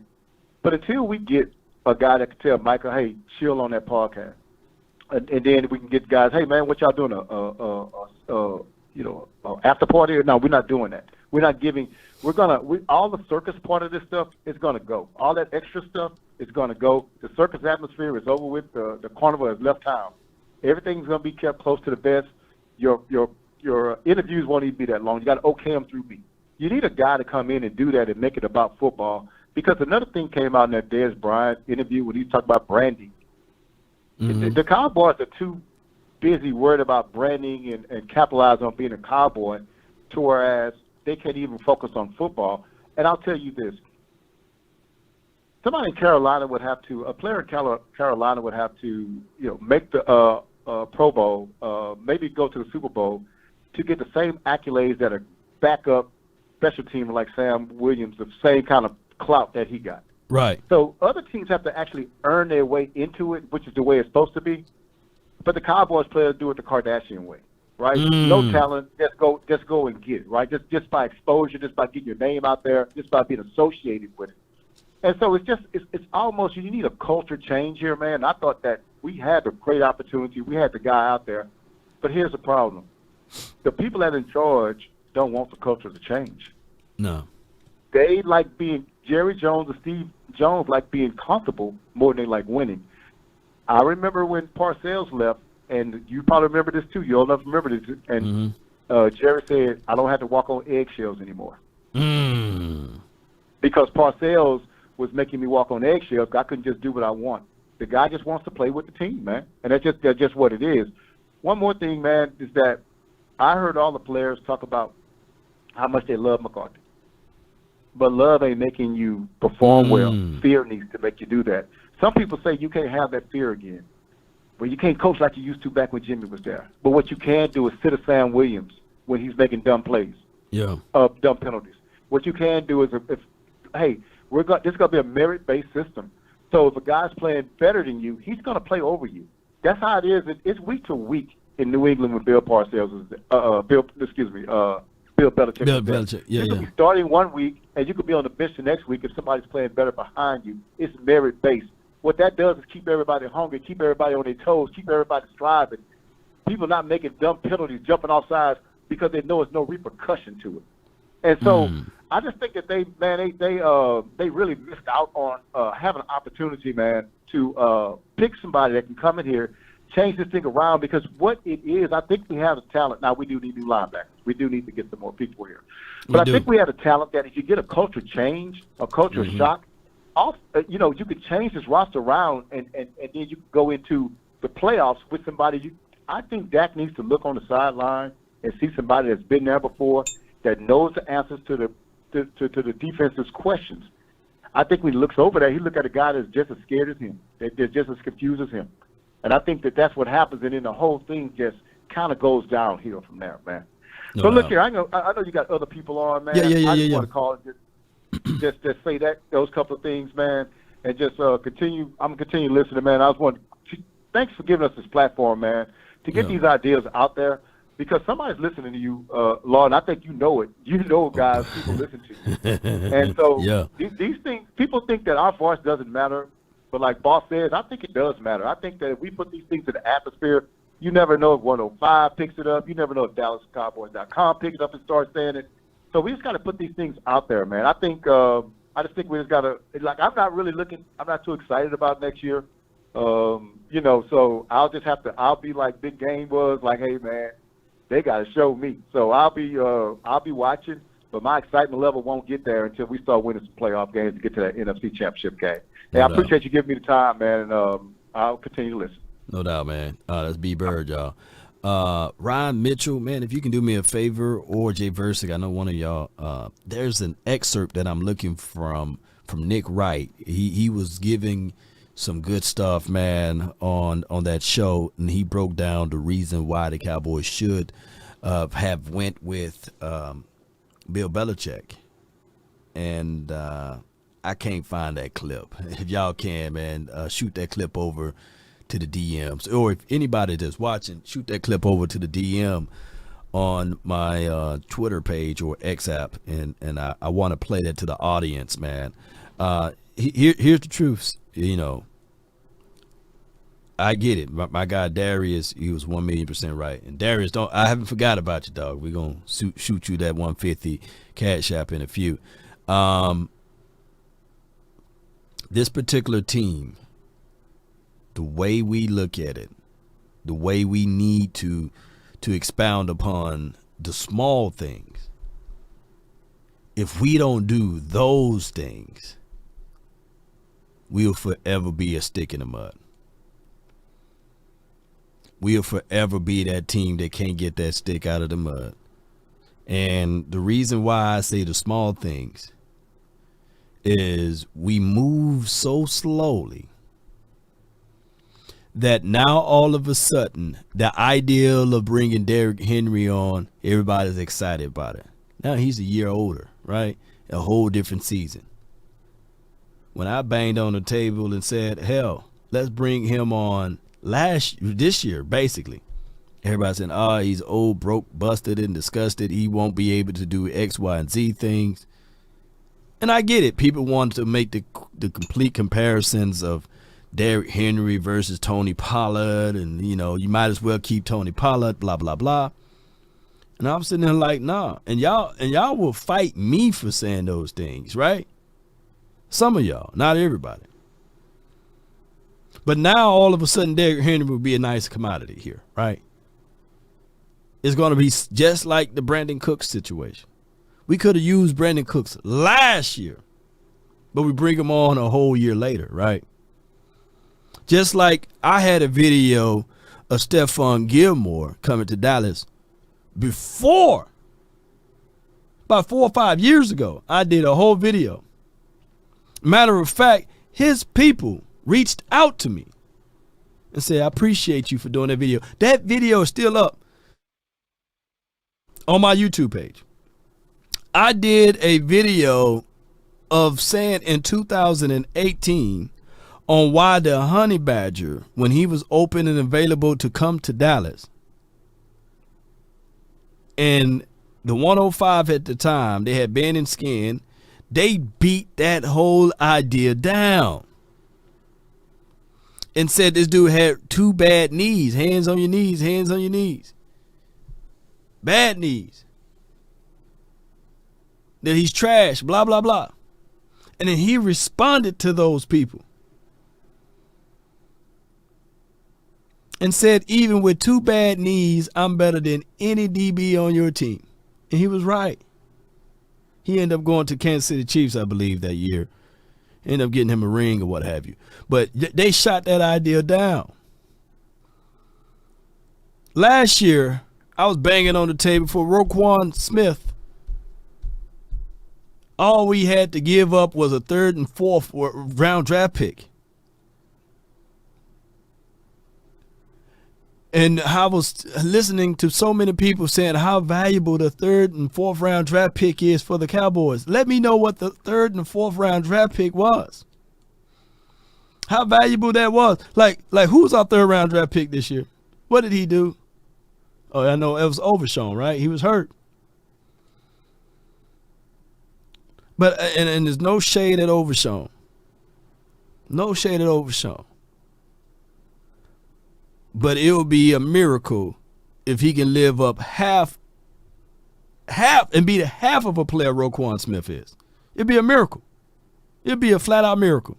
but until we get a guy that can tell Michael, hey, chill on that podcast. And then we can get guys, hey, man, what y'all doing, after party? No, we're not doing that. We're not giving – all the circus part of this stuff is going to go. All that extra stuff is going to go. The circus atmosphere is over with. The carnival has left town. Everything's going to be kept close to the vest. Your interviews won't even be that long. You got to okay them through me. You need a guy to come in and do that and make it about football. Because another thing came out in that Dez Bryant interview when he talked about branding. The Cowboys are too busy worried about branding and capitalizing on being a Cowboy to whereas they can't even focus on football. And I'll tell you this. Somebody in Carolina would have to – a player in Carolina would have to, make the Pro Bowl, maybe go to the Super Bowl to get the same accolades that a backup special teamer like Sam Williams, the same kind of clout that he got. Right. So other teams have to actually earn their way into it, which is the way it's supposed to be. But the Cowboys players do it the Kardashian way, right? No talent, just go and get it, right? Just by exposure, just by getting your name out there, just by being associated with it. And so it's almost you need a culture change here, man. I thought that we had a great opportunity. We had the guy out there. But here's the problem. The people that are in charge don't want the culture to change. No. They like being Jerry Jones and Steve Jones like being comfortable more than they like winning. I remember when Parcells left, and you probably remember this too. You'll never remember this. And Jerry said, I don't have to walk on eggshells anymore. Because Parcells was making me walk on eggshells. I couldn't just do what I want. The guy just wants to play with the team, man. And that's just what it is. One more thing, man, is that I heard all the players talk about how much they love McCarthy. But love ain't making you perform well. Fear needs to make you do that. Some people say you can't have that fear again. Well, you can't coach like you used to back when Jimmy was there. But what you can do is sit a Sam Williams when he's making dumb plays, dumb penalties. What you can do is, this is going to be a merit-based system. So if a guy's playing better than you, he's going to play over you. That's how it is. It's week to week in New England when Bill Parcells is Bill Belichick. Bill Belichick, you could be starting one week, and you could be on the bench the next week if somebody's playing better behind you. It's merit-based. what that does is keep everybody hungry, keep everybody on their toes, keep everybody striving. People not making dumb penalties, jumping off sides because they know there's no repercussion to it. And so I just think that they really missed out on having an opportunity, man, to pick somebody that can come in here, change this thing around, because what it is, I think we have the talent. Now, we do need new linebackers. We do need to get some more people here. But I think we have a talent that if you get a culture change, a culture shock, you could change this roster around and then you can go into the playoffs with somebody. I think Dak needs to look on the sideline and see somebody that's been there before, that knows the answers to the defense's questions. I think when he looks over there, he look at a guy that's just as scared as him, that's just as confused as him. And I think that that's what happens, and then the whole thing just kind of goes downhill from there, man. So look here, I know you got other people on, man. I just want to call and just say those couple of things, man, and just continue. I'm gonna continue listening, man. Thanks for giving us this platform, man, to get these ideas out there, because somebody's listening to you, Lord. I think you know it. You know, guys, people listen to you, and so these things. People think that our voice doesn't matter, but like Boss says, I think it does matter. I think that if we put these things in the atmosphere, you never know if 105 picks it up. You never know if DallasCowboys.com picks it up and starts saying it. So we just got to put these things out there, man. I think I just think we just got to, like, I'm not too excited about next year. So I'll be like Big Game was, like, hey, man, they got to show me. So I'll be watching, but my excitement level won't get there until we start winning some playoff games to get to that NFC Championship game. Hey, I appreciate you giving me the time, man, and I'll continue to listen. No doubt, man. That's B Bird, y'all. Ryan Mitchell, man, if you can do me a favor, or Jay Versick, I know one of y'all, there's an excerpt that I'm looking from Nick Wright. He was giving some good stuff, man, on that show, and he broke down the reason why the Cowboys should have went with Bill Belichick. And I can't find that clip. If y'all can, man, shoot that clip over to the DMs, or if anybody that's watching, shoot that clip over to the DM on my Twitter page or X app, and I want to play that to the audience, man. Here's the truth, I get it. My guy Darius, he was 1,000,000% right, and Darius, I haven't forgot about you, dog. We're gonna shoot you that 150 cash app in a few. This particular team, the way we look at it, the way we need to expound upon the small things, if we don't do those things, we'll forever be a stick in the mud. We'll forever be that team that can't get that stick out of the mud. And the reason why I say the small things is we move so slowly that now all of a sudden the ideal of bringing Derrick Henry on, everybody's excited about it. Now he's a year older, right? A whole different season. When I banged on the table and said, hell, let's bring him on this year, basically, everybody said, he's old, broke, busted, and disgusted. He won't be able to do X, Y, and Z things. And I get it. People want to make the complete comparisons of Derrick Henry versus Tony Pollard, and you might as well keep Tony Pollard, blah blah blah. And I'm sitting there like, nah. And y'all will fight me for saying those things, right? Some of y'all, not everybody. But now all of a sudden Derrick Henry will be a nice commodity here, right? It's going to be just like the Brandon Cooks situation. We could have used Brandon Cooks last year, but we bring him on a whole year later, right? Just like I had a video of Stephon Gilmore coming to Dallas before, about 4 or 5 years ago. I did a whole video. Matter of fact, his people reached out to me and said, I appreciate you for doing that video. That video is still up on my YouTube page. I did a video of saying in 2018 on why the Honey Badger, when he was open and available to come to Dallas, and the 105 at the time, they had been in skin, they beat that whole idea down. and said this dude had 2 bad knees. Hands on your knees, hands on your knees. Bad knees. That he's trash, blah, blah, blah. And then he responded to those people and said, even with 2 bad knees, I'm better than any DB on your team. And he was right. He ended up going to Kansas City Chiefs, I believe, that year. Ended up getting him a ring or what have you. But they shot that idea down. Last year, I was banging on the table for Roquan Smith. All we had to give up was a 3rd and 4th round draft pick. And I was listening to so many people saying how valuable the 3rd and 4th round draft pick is for the Cowboys. Let me know what the 3rd and 4th round draft pick was. How valuable that was. Like who's our 3rd round draft pick this year? What did he do? Oh, I know it was Overshown, right? He was hurt. But and there's no shade at Overshown. No shade at Overshown. But it will be a miracle if he can live up half and be the half of a player Roquan Smith is. It'd be a miracle. It'd be a flat out miracle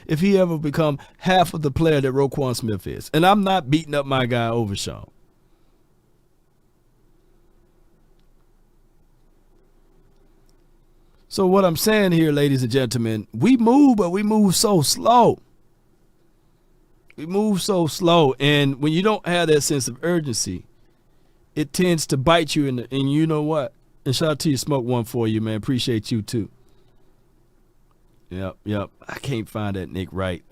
if he ever become half of the player that Roquan Smith is. And I'm not beating up my guy Overshown. So what I'm saying here, ladies and gentlemen, we move, but we move so slow. We move so slow, and when you don't have that sense of urgency, it tends to bite you. And you know what? And shout out to you, Smoke One for you, man. Appreciate you too. Yep. I can't find that Nick Wright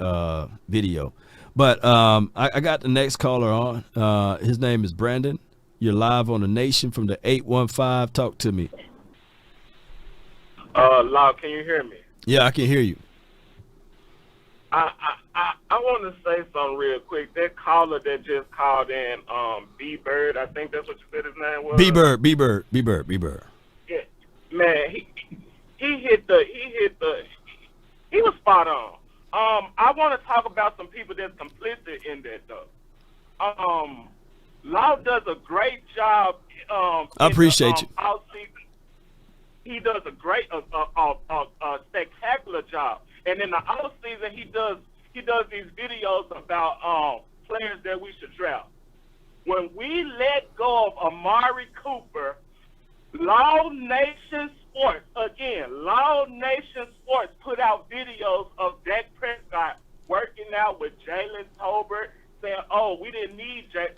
video, but I got the next caller on. His name is Brandon. You're live on the Nation from the 815. Talk to me. Lau, can you hear me? Yeah, I can hear you. I want to say something real quick. That caller that just called in, B-Bird, I think that's what you said his name was. B-Bird. Yeah, man, he was spot on. I want to talk about some people that's complicit in that though. Lau does a great job. I appreciate you. He does a great, spectacular job. And in the off season, he does these videos about players that we should draft. When we let go of Amari Cooper, Law Nation Sports put out videos of Dak Prescott working out with Jalen Tolbert, saying, "Oh, we didn't need Jay.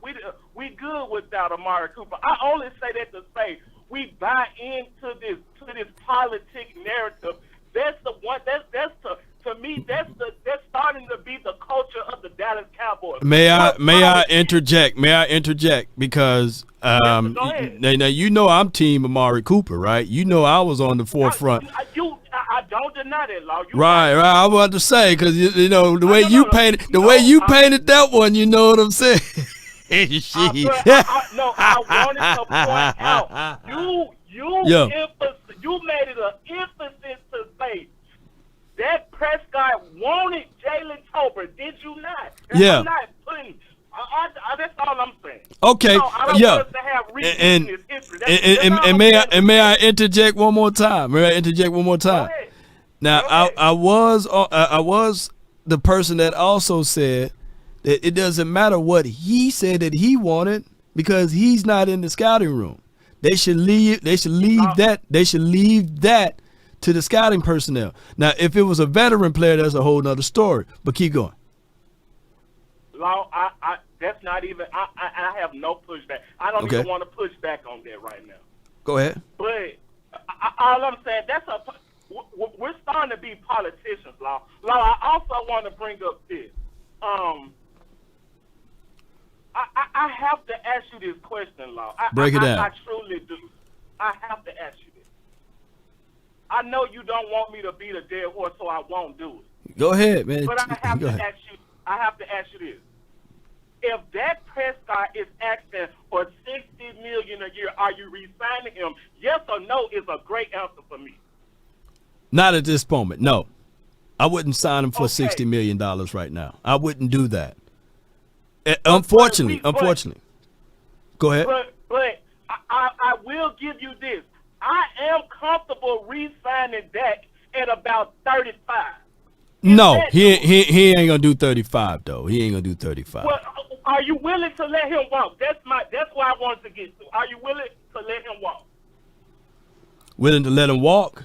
We good without Amari Cooper." I only say that to say we buy into this politic narrative. That's the one. To me, that's starting to be the culture of the Dallas Cowboys. May I interject because now you know I'm team Amari Cooper, right? You know I was on the forefront. I don't deny that, Law. Right. I was about to say because you know the way you painted that one. You know what I'm saying? I wanted to point out you made it an emphasis to say that Prescott wanted Jalen Tolbert. Did you not? Yeah. I'm not putting. That's all I'm saying. Okay. No, I don't want us to have reason in this history. And may I interject one more time? Go ahead. Now I was the person that also said that it doesn't matter what he said that he wanted because he's not in the scouting room. They should leave that to the scouting personnel. Now, if it was a veteran player, that's a whole nother story. But keep going. Law, that's not even. I have no pushback. I don't even want to push back on that right now. Go ahead. But all I'm saying, we're starting to be politicians, Law. I also want to bring up this. I have to ask you this question, Law. Break it down. I truly do. I have to ask you this. I know you don't want me to beat a dead horse, so I won't do it. Go ahead, man. But I have to ask you this. If Dak Prescott is asking for $60 million a year, are you re-signing him? Yes or no is a great answer for me. Not at this moment, no. I wouldn't sign him for Okay. $60 million right now. I wouldn't do that. Unfortunately. Go ahead. But I will give you this. I am comfortable re-signing Dak at about 35. No, he ain't gonna do 35 though. He ain't gonna do 35. Well, are you willing to let him walk? That's why I wanted to get to. Are you willing to let him walk? Willing to let him walk?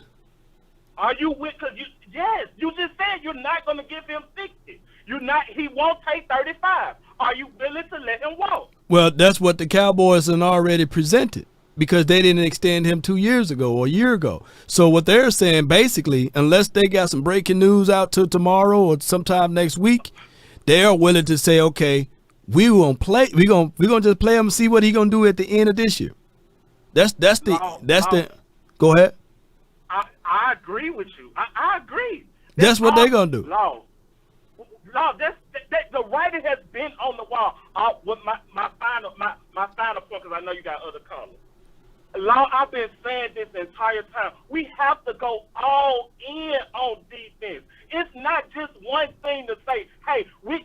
Are you with? Because yes, you just said you're not going to give him 60. You're not. He won't take 35. Are you willing to let him walk? Well, that's what the Cowboys have already presented because they didn't extend him 2 years ago or a year ago. So what they're saying basically, unless they got some breaking news out to tomorrow or sometime next week, they are willing to say, okay, we won't play. We're gonna just play him and see what he gonna do at the end of this year. That's the. Go ahead. I agree with you. I agree. That's what they're gonna do. Law, that's the writing has been on the wall. With my final point, because I know you got other comments. Law, I've been saying this the entire time. We have to go all in on defense. It's not just one thing to say, hey, we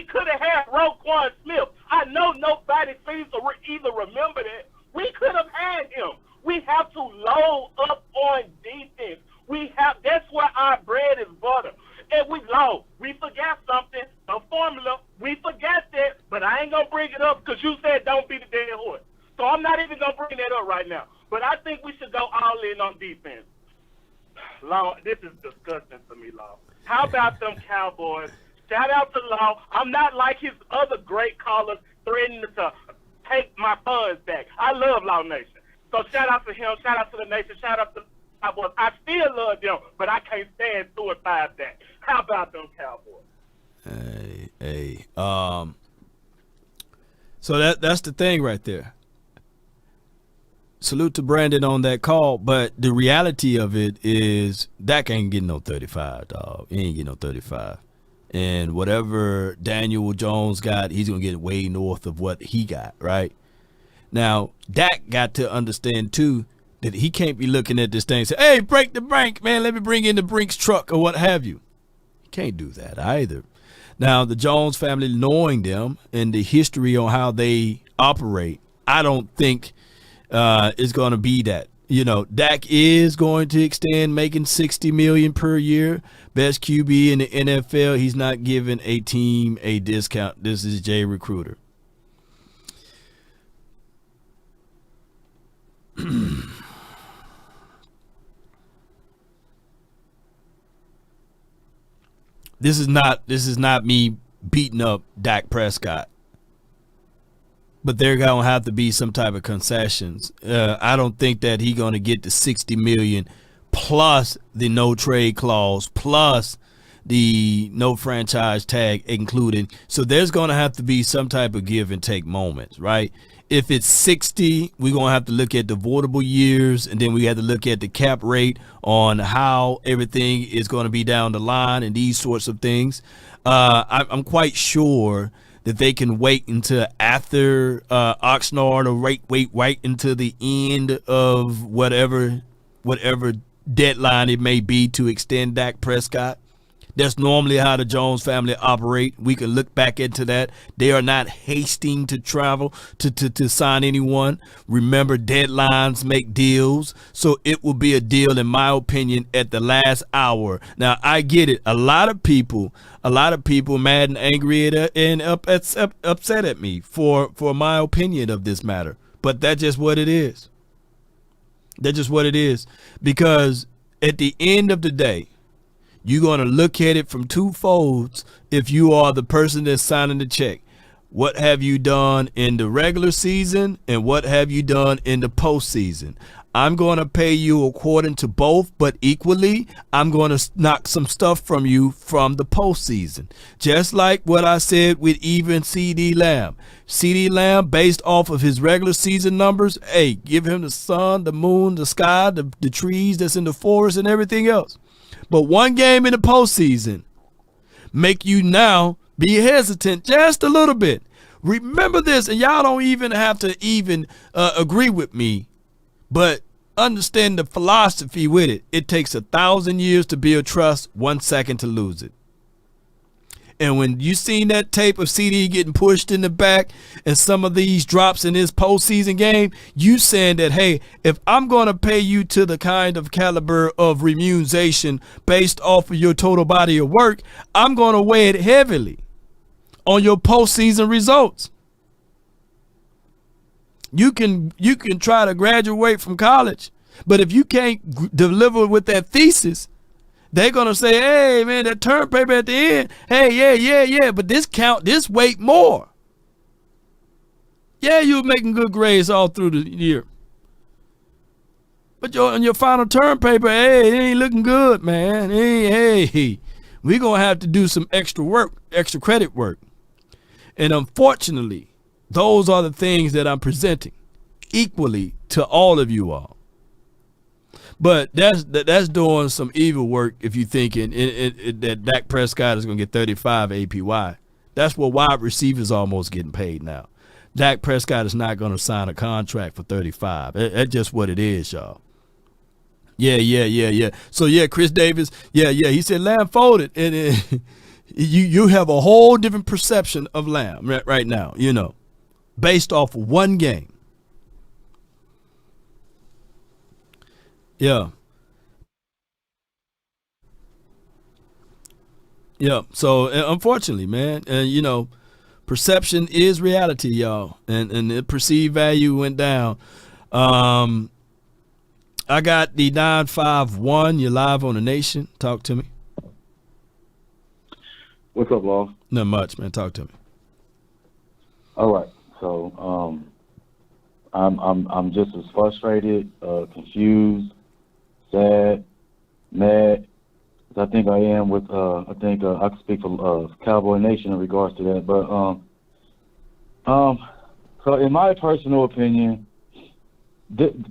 could have had Roquan Smith. I know nobody seems to either remember that. We could have had him. We have to load up on defense. That's where our bread is butter. And we forgot something, the formula. We forgot that, but I ain't gonna bring it up because you said don't be the dead horse. So I'm not even gonna bring that up right now. But I think we should go all in on defense. Law, this is disgusting to me, Law. How about them Cowboys? Shout out to Law. I'm not like his other great callers threatening to take my funds back. I love Law Nation. So shout out to him, shout out to the nation, shout out to the Cowboys. I still love them, but I can't stand 2 or 5 Dak. How about them Cowboys? Hey. So that's the thing right there. Salute to Brandon on that call, but the reality of it is Dak ain't getting no 35, dog. He ain't getting no 35. And whatever Daniel Jones got, he's going to get way north of what he got, right? Now, Dak got to understand, too, that he can't be looking at this thing and say, hey, break the bank, man, let me bring in the Brinks truck or what have you. He can't do that either. Now, the Jones family, knowing them and the history on how they operate, I don't think it's going to be that. You know, Dak is going to extend making $60 million per year. Best QB in the NFL. He's not giving a team a discount. This is Jay Recruiter. This is not me beating up Dak Prescott. But there gonna have to be some type of concessions. I don't think that he's gonna get the $60 million plus the no trade clause plus the no franchise tag included. So there's gonna have to be some type of give and take moments, right? If it's 60, we're gonna have to look at the voidable years, and then we have to look at the cap rate on how everything is gonna be down the line and these sorts of things. I'm quite sure that they can wait until after Oxnard or wait right until the end of whatever deadline it may be to extend Dak Prescott. That's normally how the Jones family operate. We can look back into that. They are not hasting to travel to sign anyone. Remember, deadlines make deals. So it will be a deal, in my opinion, at the last hour. Now, I get it. A lot of people mad and angry and upset at me for my opinion of this matter. But that's just what it is. That's just what it is. Because at the end of the day, you're going to look at it from two folds if you are the person that's signing the check. What have you done in the regular season and what have you done in the postseason? I'm going to pay you according to both, but equally, I'm going to knock some stuff from you from the postseason. Just like what I said with even CeeDee Lamb. CeeDee Lamb, based off of his regular season numbers, hey, give him the sun, the moon, the sky, the trees that's in the forest and everything else. But one game in the postseason make you now be hesitant just a little bit. Remember this, and y'all don't even have to agree with me, but understand the philosophy with it. It takes 1,000 years to build trust, 1 second to lose it. And when you seen that tape of CD getting pushed in the back and some of these drops in this postseason game, you saying that, hey, if I'm going to pay you to the kind of caliber of remuneration based off of your total body of work, I'm going to weigh it heavily on your postseason results. You can try to graduate from college, but if you can't deliver with that thesis, they're going to say, hey, man, that term paper at the end, hey, yeah, but this weight more. Yeah, you were making good grades all through the year. But on your final term paper, hey, it ain't looking good, man. Hey, we're going to have to do some extra work, extra credit work. And unfortunately, those are the things that I'm presenting equally to all of you all. But that's doing some evil work if you're thinking that Dak Prescott is going to get 35 APY. That's what wide receivers almost getting paid now. Dak Prescott is not going to sign a contract for 35. That's just what it is, y'all. Yeah. So, yeah, Chris Davis, he said Lamb folded. And you have a whole different perception of Lamb right now, based off of one game. Yeah. So unfortunately, man, perception is reality, y'all, and the perceived value went down. I got the 951. You're live on the Nation. Talk to me. What's up, Law? Not much, man. Talk to me. All right. So, I'm just as frustrated, confused, sad, mad as I think I am with. I think I can speak for Cowboy Nation in regards to that. But so in my personal opinion,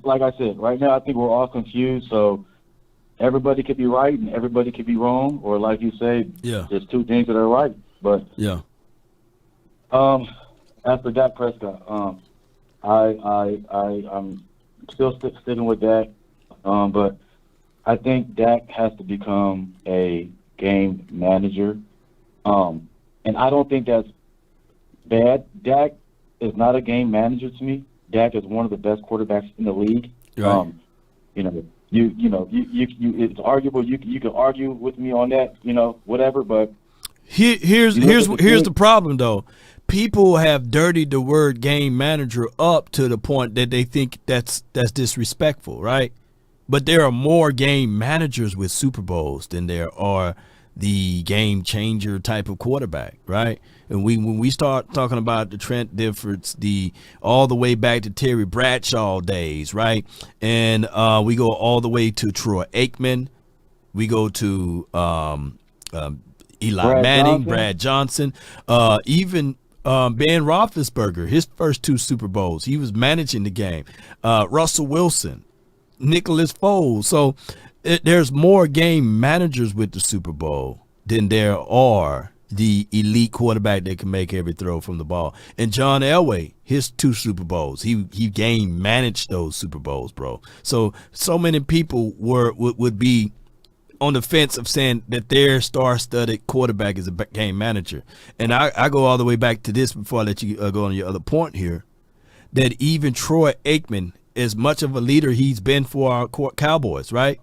like I said, right now I think we're all confused. So everybody could be right and everybody could be wrong, or like you say, there's two things that are right. But after Dak Prescott, I'm still sticking with Dak, but I think Dak has to become a game manager, and I don't think that's bad. Dak is not a game manager to me. Dak is one of the best quarterbacks in the league. Right. It's arguable. You can argue with me on that, whatever. But here's the problem though. People have dirtied the word game manager up to the point that they think that's disrespectful, right? But there are more game managers with Super Bowls than there are the game changer type of quarterback, right? And when we start talking about the Trent Diffords, all the way back to Terry Bradshaw days, right? And we go all the way to Troy Aikman. We go to Eli Manning, Brad Johnson, even Ben Roethlisberger, his first two Super Bowls, he was managing the game. Russell Wilson, Nicholas Foles. So there's more game managers with the Super Bowl than there are the elite quarterback that can make every throw from the ball. And John Elway, his two Super Bowls, he game managed those Super Bowls, bro. So many people would be on the fence of saying that their star-studded quarterback is a game manager. And I go all the way back to this before I let you go on your other point here, that even Troy Aikman, as much of a leader he's been for our Cowboys, right?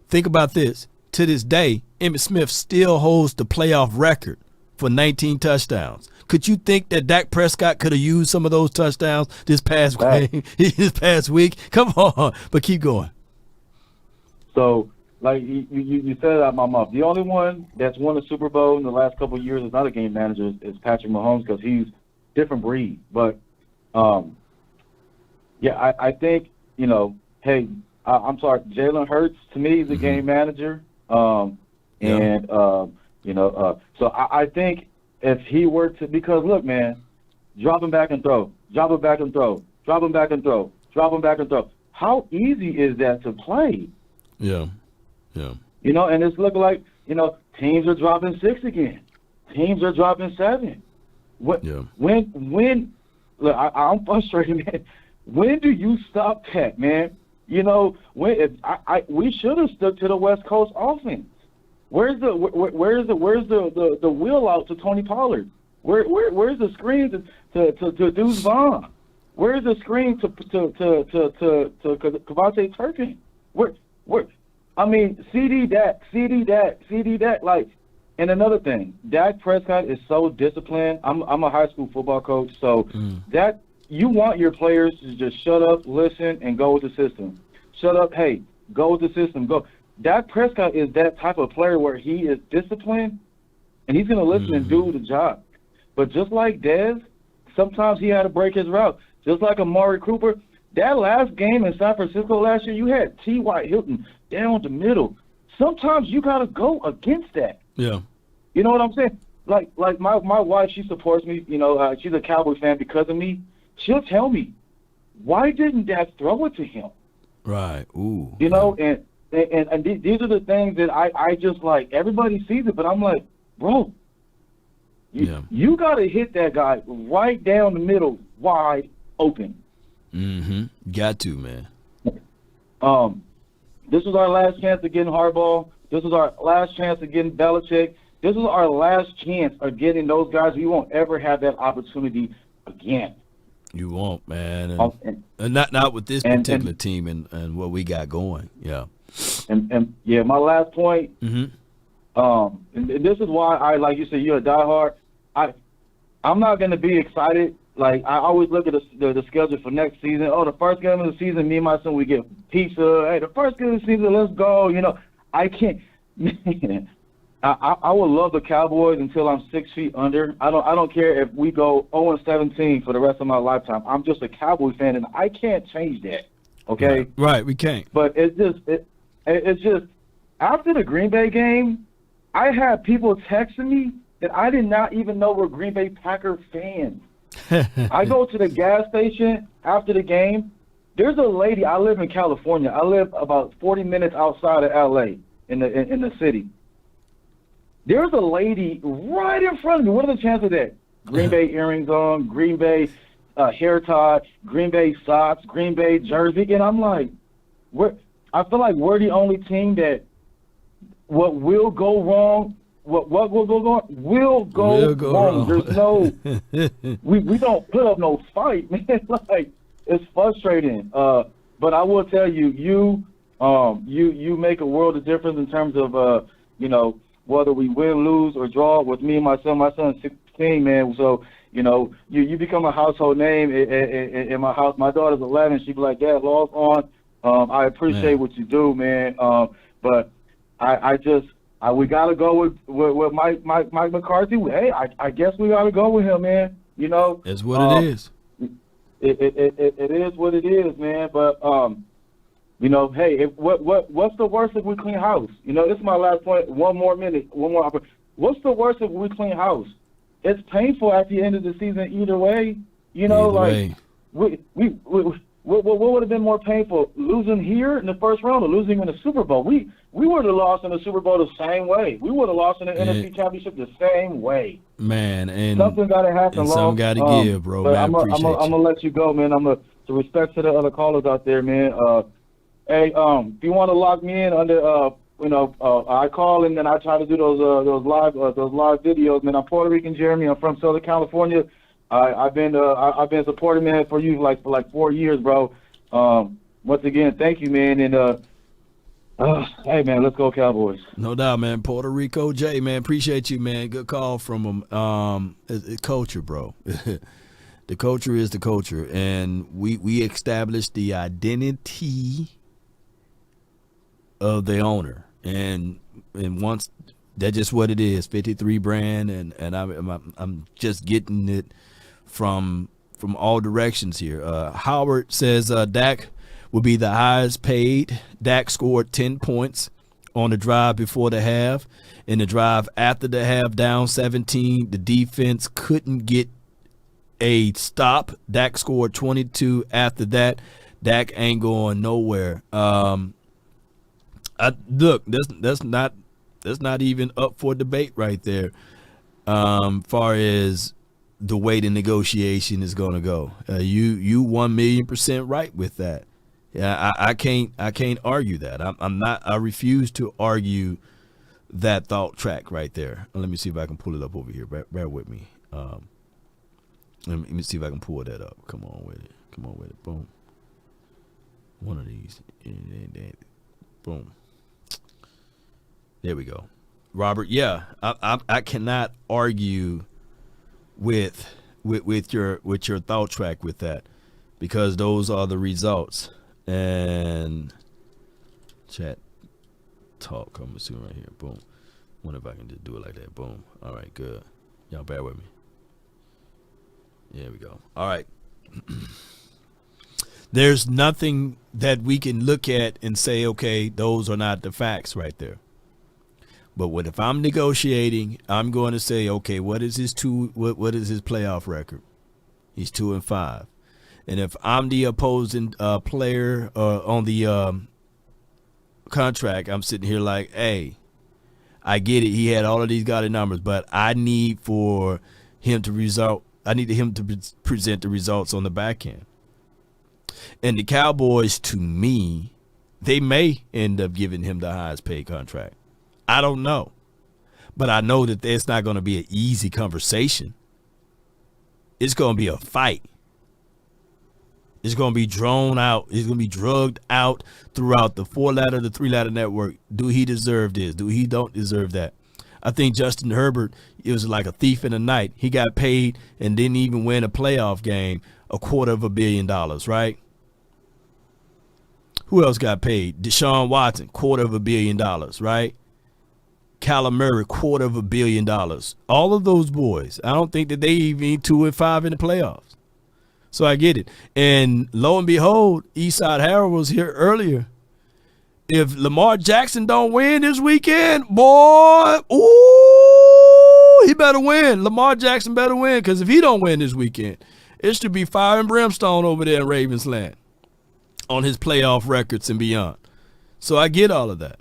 Think about this. To this day, Emmitt Smith still holds the playoff record for 19 touchdowns. Could you think that Dak Prescott could have used some of those touchdowns this past week? Come on, but keep going. So, like you said it out of my mouth. The only one that's won a Super Bowl in the last couple of years is not a game manager is Patrick Mahomes because he's different breed. But I think hey, I'm sorry, Jalen Hurts to me is a game manager. So I think if he were to, because look, man, drop him back and throw, drop him back and throw, drop him back and throw, drop him back and throw. How easy is that to play? Yeah. And it's looking like, teams are dropping 6 again. Teams are dropping 7. When look, I'm frustrated, man. When do you stop that, man? You know, we should have stuck to the West Coast offense. Where's the wheel out to Tony Pollard? Where's the screen to Deuce Vaughn? Where's the screen to Kavante Turpin? Where? I mean, CD Dak. Like, and another thing, Dak Prescott is so disciplined. I'm a high school football coach, so that you want your players to just shut up, listen, and go with the system. Shut up, hey, go with the system, go. Dak Prescott is that type of player where he is disciplined, and he's going to listen and do the job. But just like Dez, sometimes he had to break his route. Just like Amari Cooper, that last game in San Francisco last year, you had T.Y. Hilton down the middle. Sometimes you got to go against that. Yeah. You know what I'm saying? Like my wife, she supports me. You know, she's a Cowboys fan because of me. She'll tell me, why didn't Dak throw it to him? Right. Ooh. You know, and these are the things that I just like. Everybody sees it, but I'm like, bro, you got to hit that guy right down the middle, wide open. Got to, man. This was our last chance of getting Harbaugh. This was our last chance of getting Belichick. This is our last chance of getting those guys. We won't ever have that opportunity again. You won't, man. And not with this particular team and what we got going. Yeah. And yeah, my last point, and this is why I, like you said, you're a diehard. I'm not going to be excited. Like, I always look at the schedule for next season. Oh, the first game of the season, me and my son, we get pizza. Hey, the first game of the season, let's go. You know, I can't. I would love the Cowboys until I'm 6 feet under. I don't care if we go 0-17 for the rest of my lifetime. I'm just a Cowboys fan, and I can't change that. Okay. Right. We can't. But it's just after the Green Bay game, I had people texting me that I did not even know were Green Bay Packer fans. I go to the gas station after the game. There's a lady. I live in California. I live about 40 minutes outside of LA in the city. There's a lady right in front of me. What are the chances of that? Green Bay earrings on, Green Bay hair tie, Green Bay socks, Green Bay jersey, and I'm like, I feel like we're the only team that what will go wrong. What will go wrong will go wrong. There's no, we don't put up no fight, man. Like, it's frustrating. But I will tell you, you make a world of difference in terms of you know, whether we win, lose, or draw. With me and my son. My son's 16, man. So you know, you become a household name in my house. My daughter's 11. She be like, Dad, log on. I appreciate what you do, man. But we gotta go with Mike McCarthy. Hey, I guess we gotta go with him, man. You know, that's what it is. It is what it is, man. But you know, hey, what's the worst if we clean house? You know, this is my last point. One more minute. What's the worst if we clean house? It's painful at the end of the season either way. You know, what would have been more painful, losing here in the first round or losing in the Super Bowl? We would have lost in the Super Will the same way. We would have lost in the NFC Championship the same way. Man, and something got to happen. Something got to give, bro. Man, I'm gonna let you go, man. To respect to the other callers out there, man. Hey, if you want to lock me in under, I call and then I try to do those live videos, man. I'm Puerto Rican Jeremy. I'm from Southern California. I've been supporting, man, for you for like 4 years, bro. Once again, thank you, man. And hey, man, let's go Cowboys. No doubt, man. Puerto Rico J, man. Appreciate you, man. Good call from him. Culture, bro. The culture is the culture, and we established the identity of the owner, and once that's just what it is. 53 brand, and I'm just getting it from all directions here. Howard says Dak will be the highest paid. Dak scored 10 points on the drive before the half. In the drive after the half, down 17, the defense couldn't get a stop. Dak scored 22 after that. Dak ain't going nowhere. Look, that's not even up for debate right there. Far as the way the negotiation is going to go, you 1,000,000% right with that. Yeah, I can't argue that. I refuse to argue that thought track right there. Let me see if I can pull it up over here. Bear with me. Let me see if I can pull that up. Come on with it. Boom. One of these. Boom. There we go. Robert, yeah, I cannot argue with your thought track with that, because those are the results. And chat talk, I'm assuming right here. Boom. Wonder if I can just do it like that. Boom. All right, good. Y'all bear with me. There we go. All right. There's nothing that we can look at and say, okay, those are not the facts right there. But if I'm negotiating, I'm going to say, okay, what is his playoff record? He's 2-5. And if I'm the opposing player on the contract, I'm sitting here like, hey, I get it. He had all of these godly numbers, but I need for him to present the results on the back end. And the Cowboys, to me, they may end up giving him the highest paid contract. I don't know. But I know that it's not going to be an easy conversation. It's going to be a fight. It's going to be drawn out. It's going to be drugged out throughout the 4-ladder, the 3-ladder network. Do he deserve this? Do he don't deserve that? I think Justin Herbert, it was like a thief in the night. He got paid and didn't even win a playoff game, $250 million, right? Who else got paid? Deshaun Watson, $250 million, right? Kyler Murray, $250 million. All of those boys, I don't think that they even 2-5 in the playoffs. So I get it. And lo and behold, Eastside Harold was here earlier. If Lamar Jackson don't win this weekend, boy, ooh, he better win. Lamar Jackson better win, because if he don't win this weekend, it should be fire and brimstone over there in Ravens land on his playoff records and beyond. So I get all of that.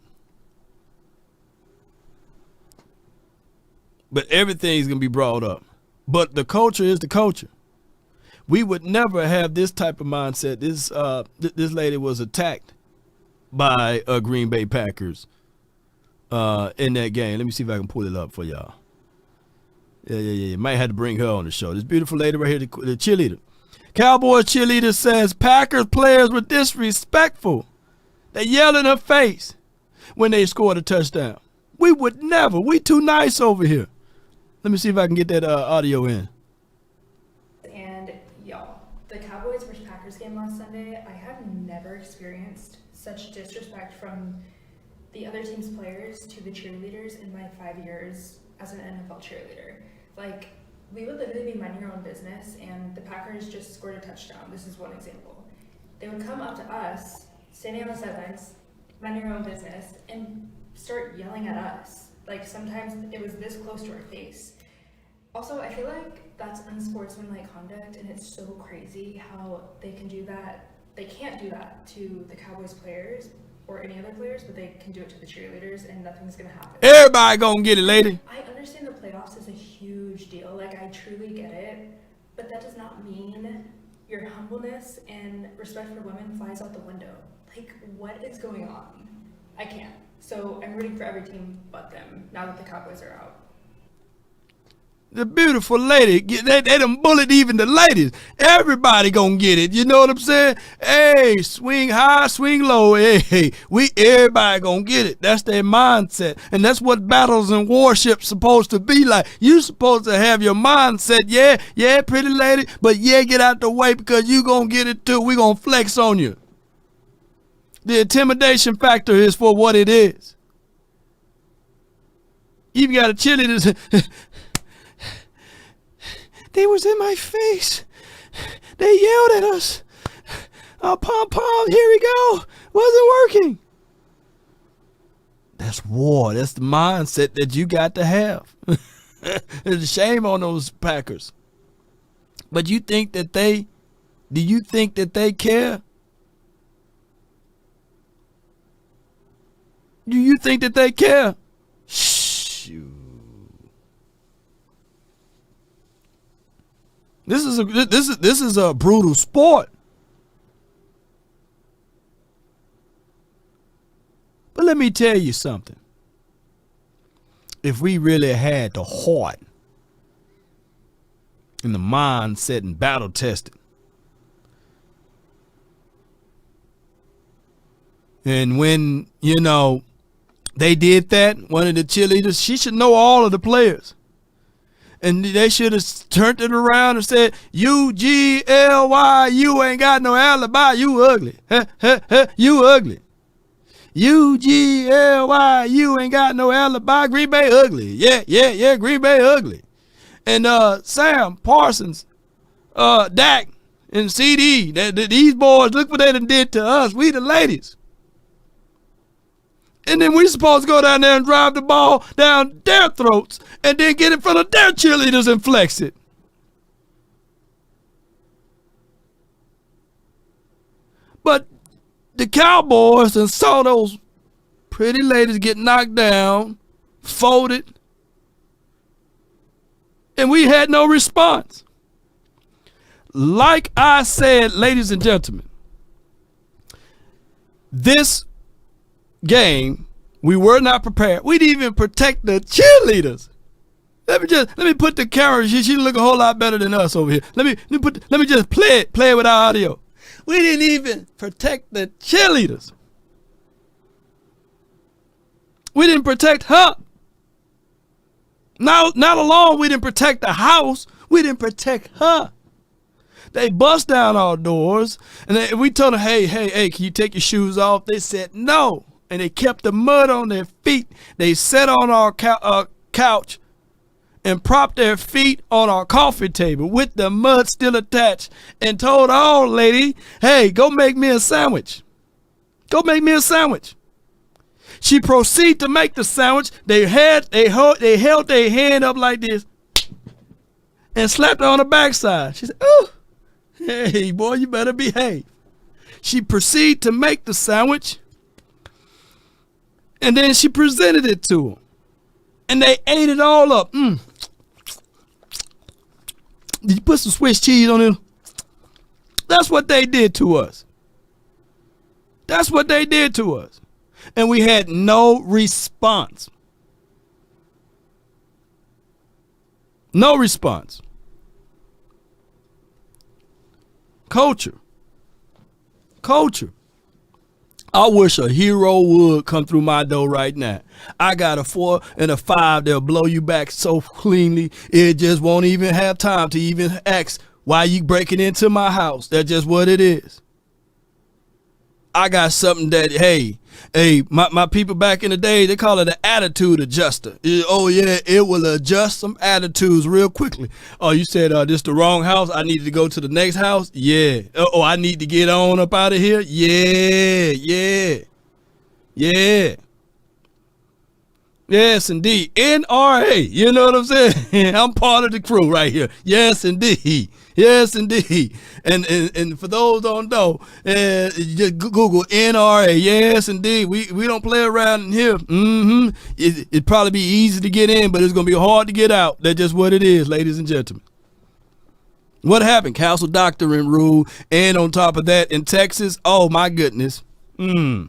But everything's going to be brought up. But the culture is the culture. We would never have this type of mindset. This lady was attacked by Green Bay Packers in that game. Let me see if I can pull it up for y'all. Yeah. Might have to bring her on the show. This beautiful lady right here, the cheerleader. Cowboys cheerleader says Packers players were disrespectful. They yelled in her face when they scored a touchdown. We would never. We too nice over here. Let me see if I can get that audio in. And y'all, the Cowboys versus Packers game last Sunday, I have never experienced such disrespect from the other team's players to the cheerleaders in my 5 years as an NFL cheerleader. Like, we would literally be minding our own business, and the Packers just scored a touchdown. This is one example. They would come up to us, standing on the sidelines, minding our own business, and start yelling at us. Like, sometimes it was this close to our face. Also, I feel like that's unsportsmanlike conduct, and it's so crazy how they can do that. They can't do that to the Cowboys players or any other players, but they can do it to the cheerleaders, and nothing's gonna happen. Everybody gonna get it, lady. I understand the playoffs is a huge deal. Like, I truly get it, but that does not mean your humbleness and respect for women flies out the window. Like, what is going on? I can't. So I'm rooting for every team but them now that the Cowboys are out. The beautiful lady, they done bullied even the ladies. Everybody gonna get it. You know what I'm saying? Hey, swing high, swing low. Hey, everybody gonna get it. That's their mindset. And that's what battles and warships supposed to be like. You supposed to have your mindset. Yeah, pretty lady, but yeah, get out the way, because you gonna get it too. We gonna flex on you. The intimidation factor is for what it is. Even got a cheerleader. They was in my face. They yelled at us. Oh, pom-pom, here we go. Wasn't working. That's war. That's the mindset that you got to have. It's a shame on those Packers. But do you think that they care? Do you think that they care? Shoot. This is a brutal sport. let me tell you something. If we really had the heart and the mindset and battle tested, and when, you know, they did that, one of the cheerleaders, she should know all of the players. And they should have turned it around and said, U-G-L-Y, you ain't got no alibi, you ugly. You ugly. U-G-L-Y, you ain't got no alibi, Green Bay ugly. Yeah, Green Bay ugly. And Sam, Parsons, Dak, and CD, these boys, look what they done did to us. We the ladies. And then we supposed to go down there and drive the ball down their throats and then get in front of their cheerleaders and flex it. But the Cowboys and saw those pretty ladies get knocked down, folded, and we had no response. Like I said, ladies and gentlemen, this game, we were not prepared. We didn't even protect the cheerleaders. Let me put the camera. She look a whole lot better than us over here. Let me just play it with our audio. We didn't even protect the cheerleaders. We didn't protect her. Not alone we didn't protect the house, we didn't protect her. They bust down our doors, and we told them, hey, can you take your shoes off? They said no. And they kept the mud on their feet. They sat on our couch and propped their feet on our coffee table with the mud still attached and told our old lady, hey, go make me a sandwich. Go make me a sandwich. She proceeded to make the sandwich. They held their hand up like this and slapped her on the backside. She said, oh, hey, boy, you better behave. She proceeded to make the sandwich. And then she presented it to them. And they ate it all up. Did you put some Swiss cheese on it? That's what they did to us. That's what they did to us. And we had no response. No response. Culture. I wish a hero would come through my door right now. I got a 4 and a 5 that'll blow you back so cleanly, it just won't even have time to even ask why you breaking into my house. That's just what it is. I got something that, hey, my people back in the day, they call it an attitude adjuster. It will adjust some attitudes real quickly. Oh, you said this the wrong house? I need to go to the next house? Yeah. Oh, I need to get on up out of here? Yeah. Yes, indeed. NRA. You know what I'm saying? I'm part of the crew right here. Yes, indeed. And for those who don't know, just Google NRA. Yes, indeed. We don't play around in here. It'd probably be easy to get in, but it's going to be hard to get out. That's just what it is, ladies and gentlemen. What happened? Council doctrine rule. And on top of that, in Texas, oh my goodness. I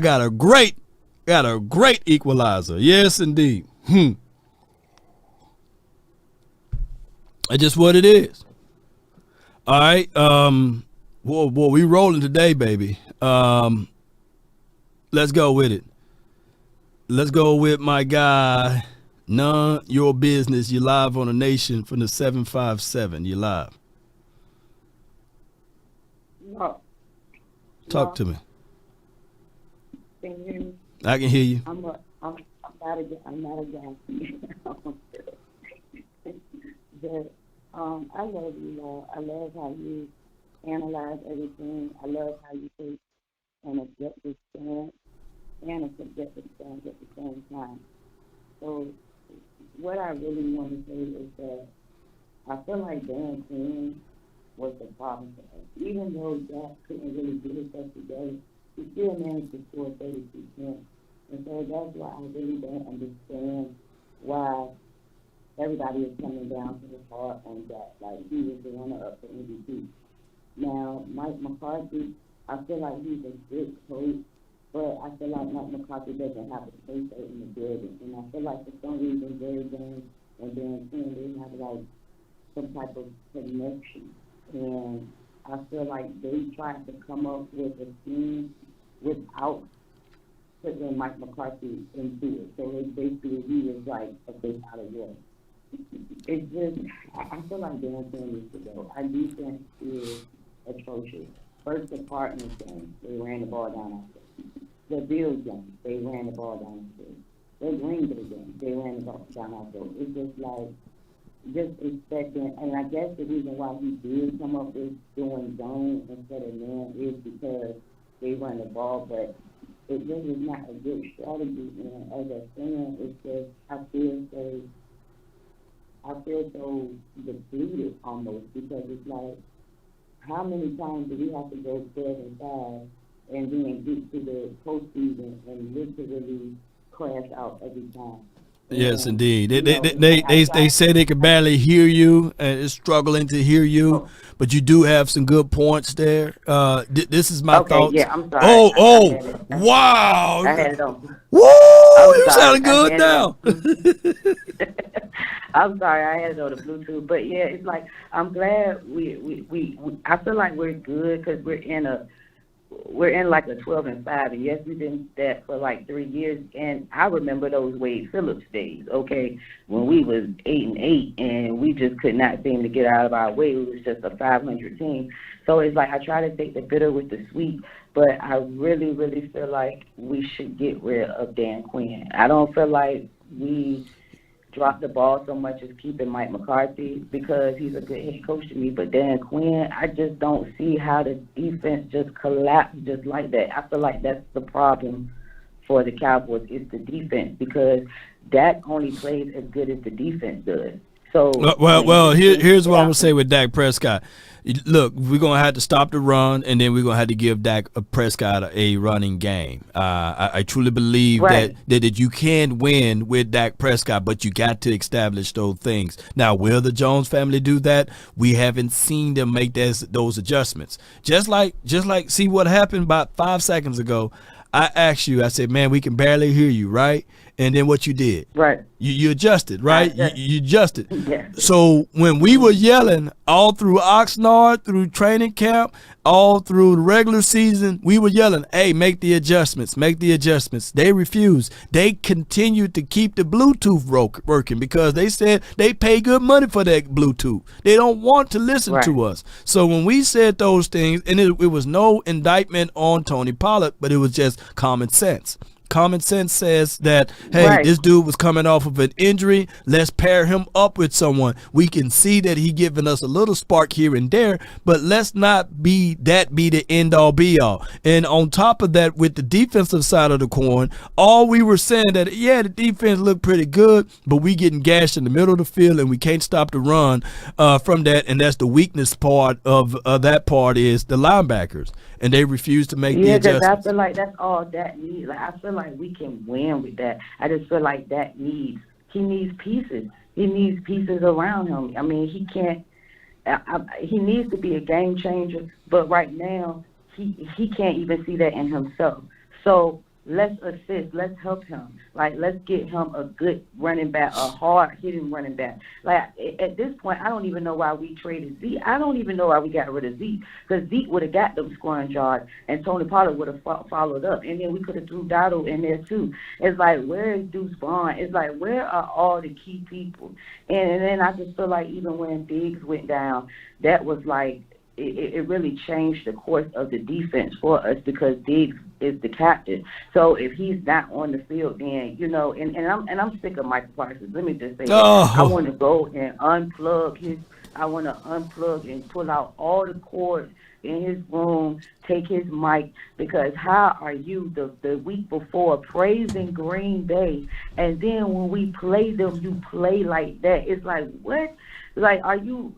got a great equalizer. Yes, indeed. That's just what it is. All right. Well, we rolling today, baby. Let's go with it. Let's go with my guy. None your business. You live on the Nation from the 757. You live. No. Talk to me. Can you hear me? I can hear you. I'm not a guy. But I love you, Lord. I love how you analyze everything. I love how you take an objective stance and a subjective stance at the same time. So what I really want to say is that I feel like Dan Quinn was the problem for us. Even though Dak couldn't really get himself together, he still managed to score 32 points. And so that's why I really don't understand why everybody is coming down to the heart on that. Like, he was the runner-up for MVP. Now, Mike McCarthy, I feel like he's a good coach, but I feel like Mike McCarthy doesn't have a space in the building. And I feel like for some reason, Jerry Jones and Dan Quinn, they have like some type of connection. And I feel like they tried to come up with a scheme without putting Mike McCarthy into it. So it basically, he was like a fish out of water. It's just, I feel like Dan Quinn needs to go. Our defense is atrocious. First, the Cardinals game, they ran the ball down our field. The Bills game, they ran the ball down our field. The Green Bay game, they ran the ball down our field. It's just like, just expecting, and I guess the reason why he did come up with doing zone instead of man is because they run the ball, but it really is not a good strategy. And as a fan, it's just, I feel so depleted almost, because it's like, how many times do we have to go 12-5 and then get to the postseason and literally crash out every time? Yes, indeed. They say they can barely hear you and is struggling to hear you, but you do have some good points there. This is my thoughts. Yeah, I'm sorry. Wow! I had it on. Woo! You sounding good now. I'm sorry, I had it on the Bluetooth, but yeah, it's like I'm glad we I feel like we're good because we're in like a 12-5, and yes, we've been that for like 3 years. And I remember those Wade Phillips days, okay, when we was 8-8, and we just could not seem to get out of our way. It was just a 500 team. So it's like I try to take the bitter with the sweet, but I really, really feel like we should get rid of Dan Quinn. I don't feel like we dropped the ball so much as keeping Mike McCarthy, because he's a good head coach to me. But Dan Quinn, I just don't see how the defense just collapsed just like that. I feel like that's the problem for the Cowboys, is the defense, because Dak only plays as good as the defense does. So here's what I'm gonna say with Dak Prescott. Look, we're gonna have to stop the run, and then we're gonna have to give Dak Prescott a running game. I truly believe that you can win with Dak Prescott, but you got to establish those things. Now, will the Jones family do that? We haven't seen them make those adjustments. Just like see what happened about 5 seconds ago. I asked you, I said, man, we can barely hear you, right? And then what you did? Right. You adjusted, right? You adjusted. Yeah. So when we were yelling all through Oxnard, through training camp, all through the regular season, we were yelling, hey, make the adjustments, make the adjustments. They refused. They continued to keep the Bluetooth working because they said they pay good money for that Bluetooth. They don't want to listen to us. So when we said those things, and it was no indictment on Tony Pollard, but it was just common sense. Common sense says that, hey, this dude was coming off of an injury. Let's pair him up with someone. We can see that he giving us a little spark here and there, but let's not be the end-all, be-all. And on top of that, with the defensive side of the coin, all we were saying that, yeah, the defense looked pretty good, but we getting gashed in the middle of the field, and we can't stop the run from that, and that's the weakness part of that part is the linebackers, and they refuse to make the adjustments. Yeah, because I feel like that's all that needs. Like, I feel like we can win with that. I just feel like he needs pieces. He needs pieces around him. I mean, he can't. He needs to be a game changer, but right now he can't even see that in himself. So let's assist. Let's help him. Like, let's get him a good running back, a hard-hitting running back. Like, at this point, I don't even know why we traded Zeke. I don't even know why we got rid of Zeke, because Zeke would have got them scoring yards, and Tony Pollard would have followed up, and then we could have threw Dotto in there too. It's like, where is Deuce Vaughn? It's like, where are all the key people? And then I just feel like even when Diggs went down, that was like, it really changed the course of the defense for us, because Diggs is the captain. So if he's not on the field, then, you know, and I'm sick of Michael Parsons. Let me just say that. I want to go and unplug and pull out all the cords in his room, take his mic, because how are you the week before praising Green Bay, and then when we play them, you play like that? It's like, what? Like, are you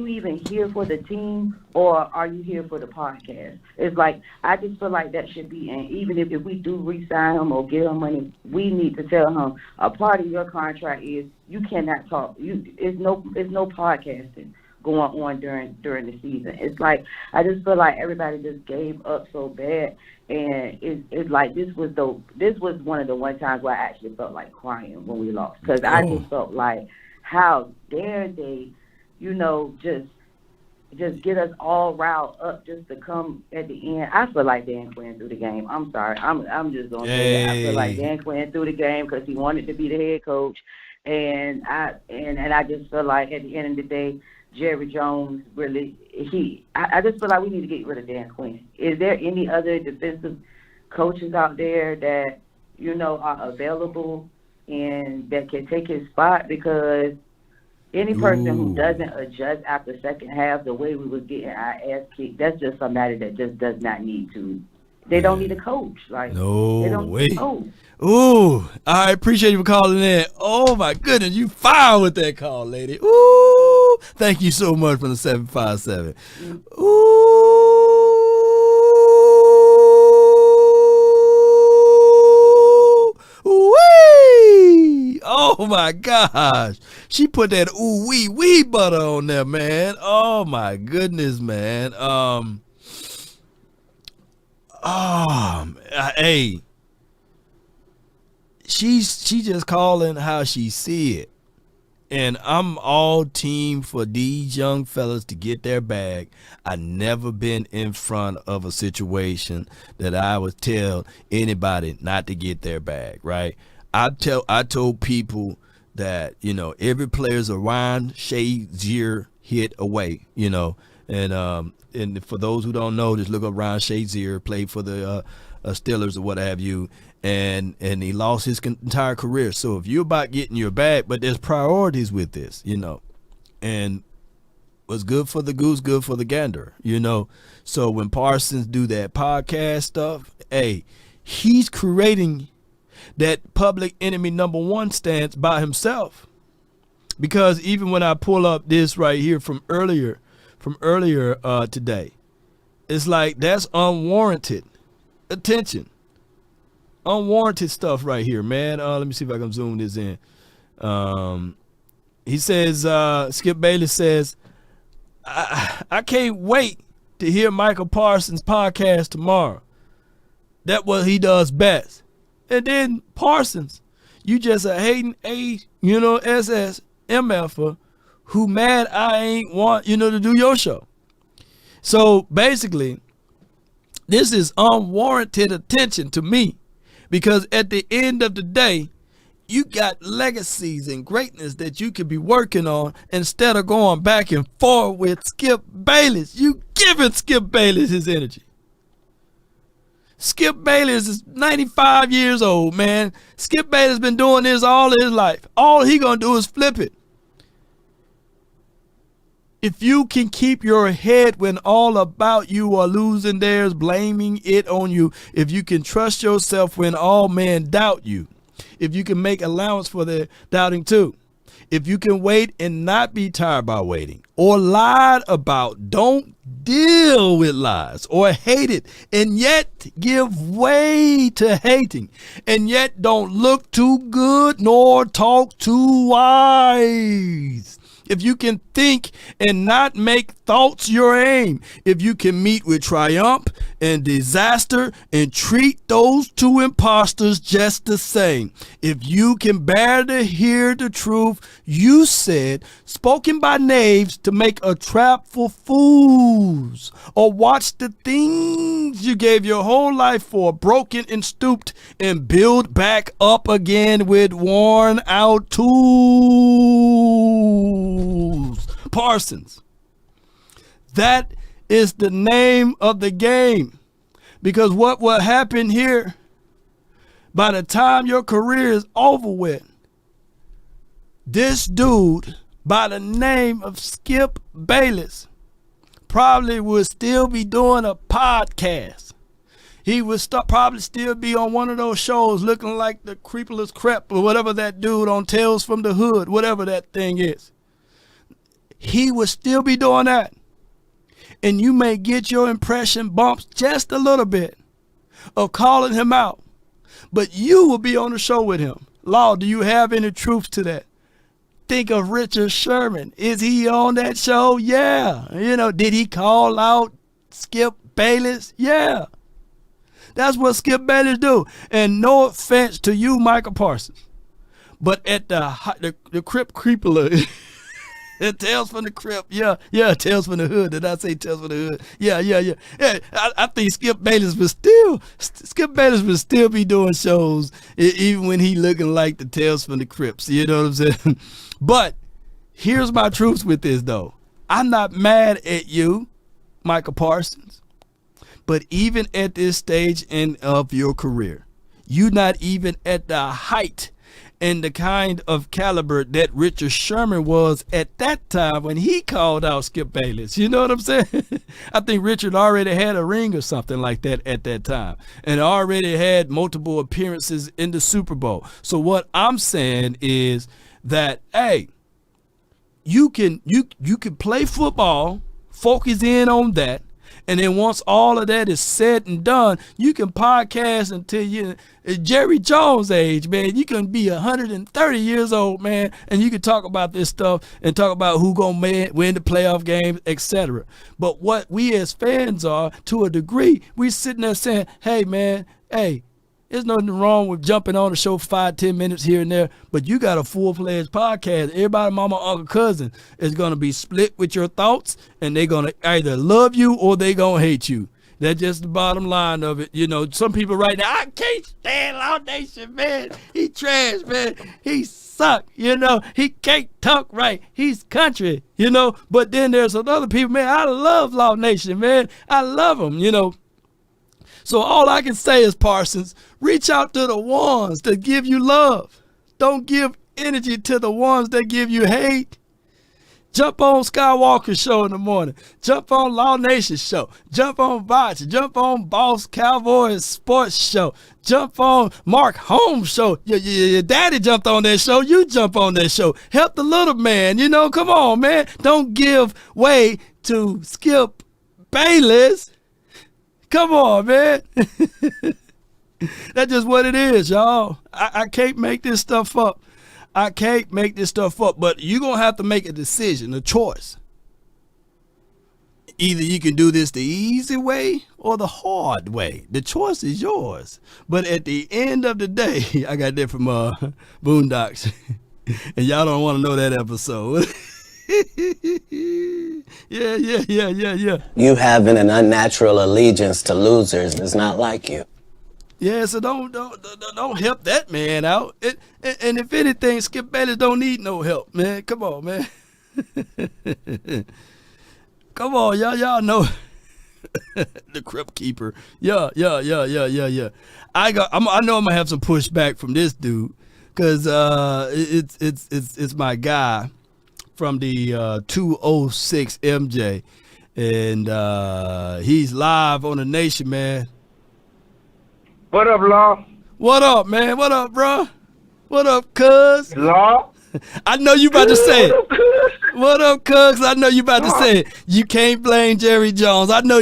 even here for the team, or are you here for the podcast? It's like, I just feel like that should be, and even if we do re-sign him or give him money, we need to tell him a part of your contract is you cannot talk. It's no podcasting. going on during the season. It's like I just feel like everybody just gave up so bad, and it's like this was one of the one times where I actually felt like crying when we lost, because I just felt like, how dare they, just get us all riled up just to come at the end. I feel like Dan Quinn threw the game. I'm sorry. I'm just gonna say it. I feel like Dan Quinn threw the game because he wanted to be the head coach, and I just feel like at the end of the day, Jerry Jones really I just feel like we need to get rid of Dan Quinn. Is there any other defensive coaches out there that are available and that can take his spot? Because any person who doesn't adjust after second half the way we was getting our ass kicked, that's just somebody that just does not need to. They don't need a coach. Like, no they don't way. need a coach. Ooh, I appreciate you for calling in. Oh my goodness, you fire with that call, lady. Ooh, thank you so much from the 757. Ooh. Wee! Oh my gosh. She put that ooh wee butter on there, man. Oh my goodness, man. Hey. She just calling how she see it. And I'm all team for these young fellas to get their bag. I never been in front of a situation that I would tell anybody not to get their bag, right? I told people that, every player's a Ryan Shazier hit away, and for those who don't know, just look up Ryan Shazier, played for the Steelers or what have you, and he lost his entire career. So if you're about getting your bag, but there's priorities with this, and what's good for the goose, good for the gander, So when Parsons do that podcast stuff, hey, he's creating that public enemy number one stance by himself. Because even when I pull up this right here from earlier today, it's like that's unwarranted attention. Unwarranted stuff right here, man. Let me see if I can zoom this in. He says, Skip Bayless says, I can't wait to hear Michael Parsons' podcast tomorrow. That's what he does best. And then Parsons, you just a hating SS MFer who mad I ain't want, to do your show. So basically, this is unwarranted attention to me, because at the end of the day, you got legacies and greatness that you could be working on instead of going back and forth with Skip Bayless. You giving Skip Bayless his energy. Skip Bayless is 95 years old, man. Skip Bayless been doing this all his life. All he gonna do is flip it. If you can keep your head when all about you are losing theirs, blaming it on you, if you can trust yourself when all men doubt you, if you can make allowance for their doubting too, if you can wait and not be tired by waiting, or lied about, don't deal with lies, or hate it and yet give way to hating, and yet don't look too good nor talk too wise. If you can think and not make thoughts your aim, if you can meet with triumph and disaster and treat those two imposters just the same, if you can bear to hear the truth you said, spoken by knaves to make a trap for fools, or watch the things you gave your whole life for broken and stooped and build back up again with worn out tools. Parsons. That is the name of the game. Because what will happen here, by the time your career is over with, this dude by the name of Skip Bayless probably would still be doing a podcast. He would probably still be on one of those shows looking like the Creepulous Crep or whatever that dude on Tales from the Hood, whatever that thing is. He would still be doing that. And you may get your impression bumps just a little bit of calling him out. But you will be on the show with him. Law, do you have any truth to that? think of Richard Sherman? Is he on that show? Yeah. You know, did he call out Skip Bayless? Yeah. That's what Skip Bayless do. And no offense to you, Michael Parsons, but at the Crip Creeper, Tales from the Crip, yeah, Tales from the Hood. Did I say Tales from the Hood? Yeah. I think Skip Bayless would still be doing shows even when he looking like the Tales from the Crips. You know what I'm saying? But here's my truth with this though. I'm not mad at you, Michael Parsons, but even at this stage of your career, you're not even at the height and the kind of caliber that Richard Sherman was at that time when he called out Skip Bayless. You know what I'm saying? I think Richard already had a ring or something like that at that time and already had multiple appearances in the Super Bowl. So what I'm saying is that, hey, you can play football, focus in on that, and then once all of that is said and done, you can podcast until you Jerry Jones age, man. You can be 130 years old, man, and you can talk about this stuff and talk about who gonna win the playoff games, etc. But what we as fans are, to a degree, we sitting there saying, hey, man, hey, there's nothing wrong with jumping on the show 5-10 minutes here and there, but you got a full-fledged podcast. Everybody, mama, uncle, cousin is going to be split with your thoughts, and they're going to either love you or they going to hate you. That's just the bottom line of it. You know, some people right now, I can't stand Law Nation, man. He trash, man. He suck, you know. He can't talk right. He's country, you know. But then there's other people, man, I love Law Nation, man. I love them, you know. So all I can say is, Parsons, reach out to the ones that give you love. Don't give energy to the ones that give you hate. Jump on Skywalker's show in the morning. Jump on Law Nation's show. Jump on Botch. Jump on Boss Cowboys Sports Show. Jump on Mark Holmes' show. Your daddy jumped on that show. You jump on that show. Help the little man. You know, come on, man. Don't give way to Skip Bayless. Come on, man. That's just what it is, y'all. I can't make this stuff up. I can't make this stuff up. But you're going to have to make a decision, a choice. Either you can do this the easy way or the hard way. The choice is yours. But at the end of the day, I got that from Boondocks. And y'all don't want to know that episode. Yeah. You having an unnatural allegiance to losers is not like you. Yeah, so don't help that man out. And if anything, Skip Bayless don't need no help, man. Come on, man. Come on, y'all know the Crypt Keeper. Yeah. I know I'm gonna have some pushback from this dude, cause it's my guy from the 206 MJ, and he's live on the Nation, man. What up, Law? What up, man? What up, bro? What up, cuz? Law? I know you about to say it. What up, cuz? I know you about to say it. You can't blame Jerry Jones. I know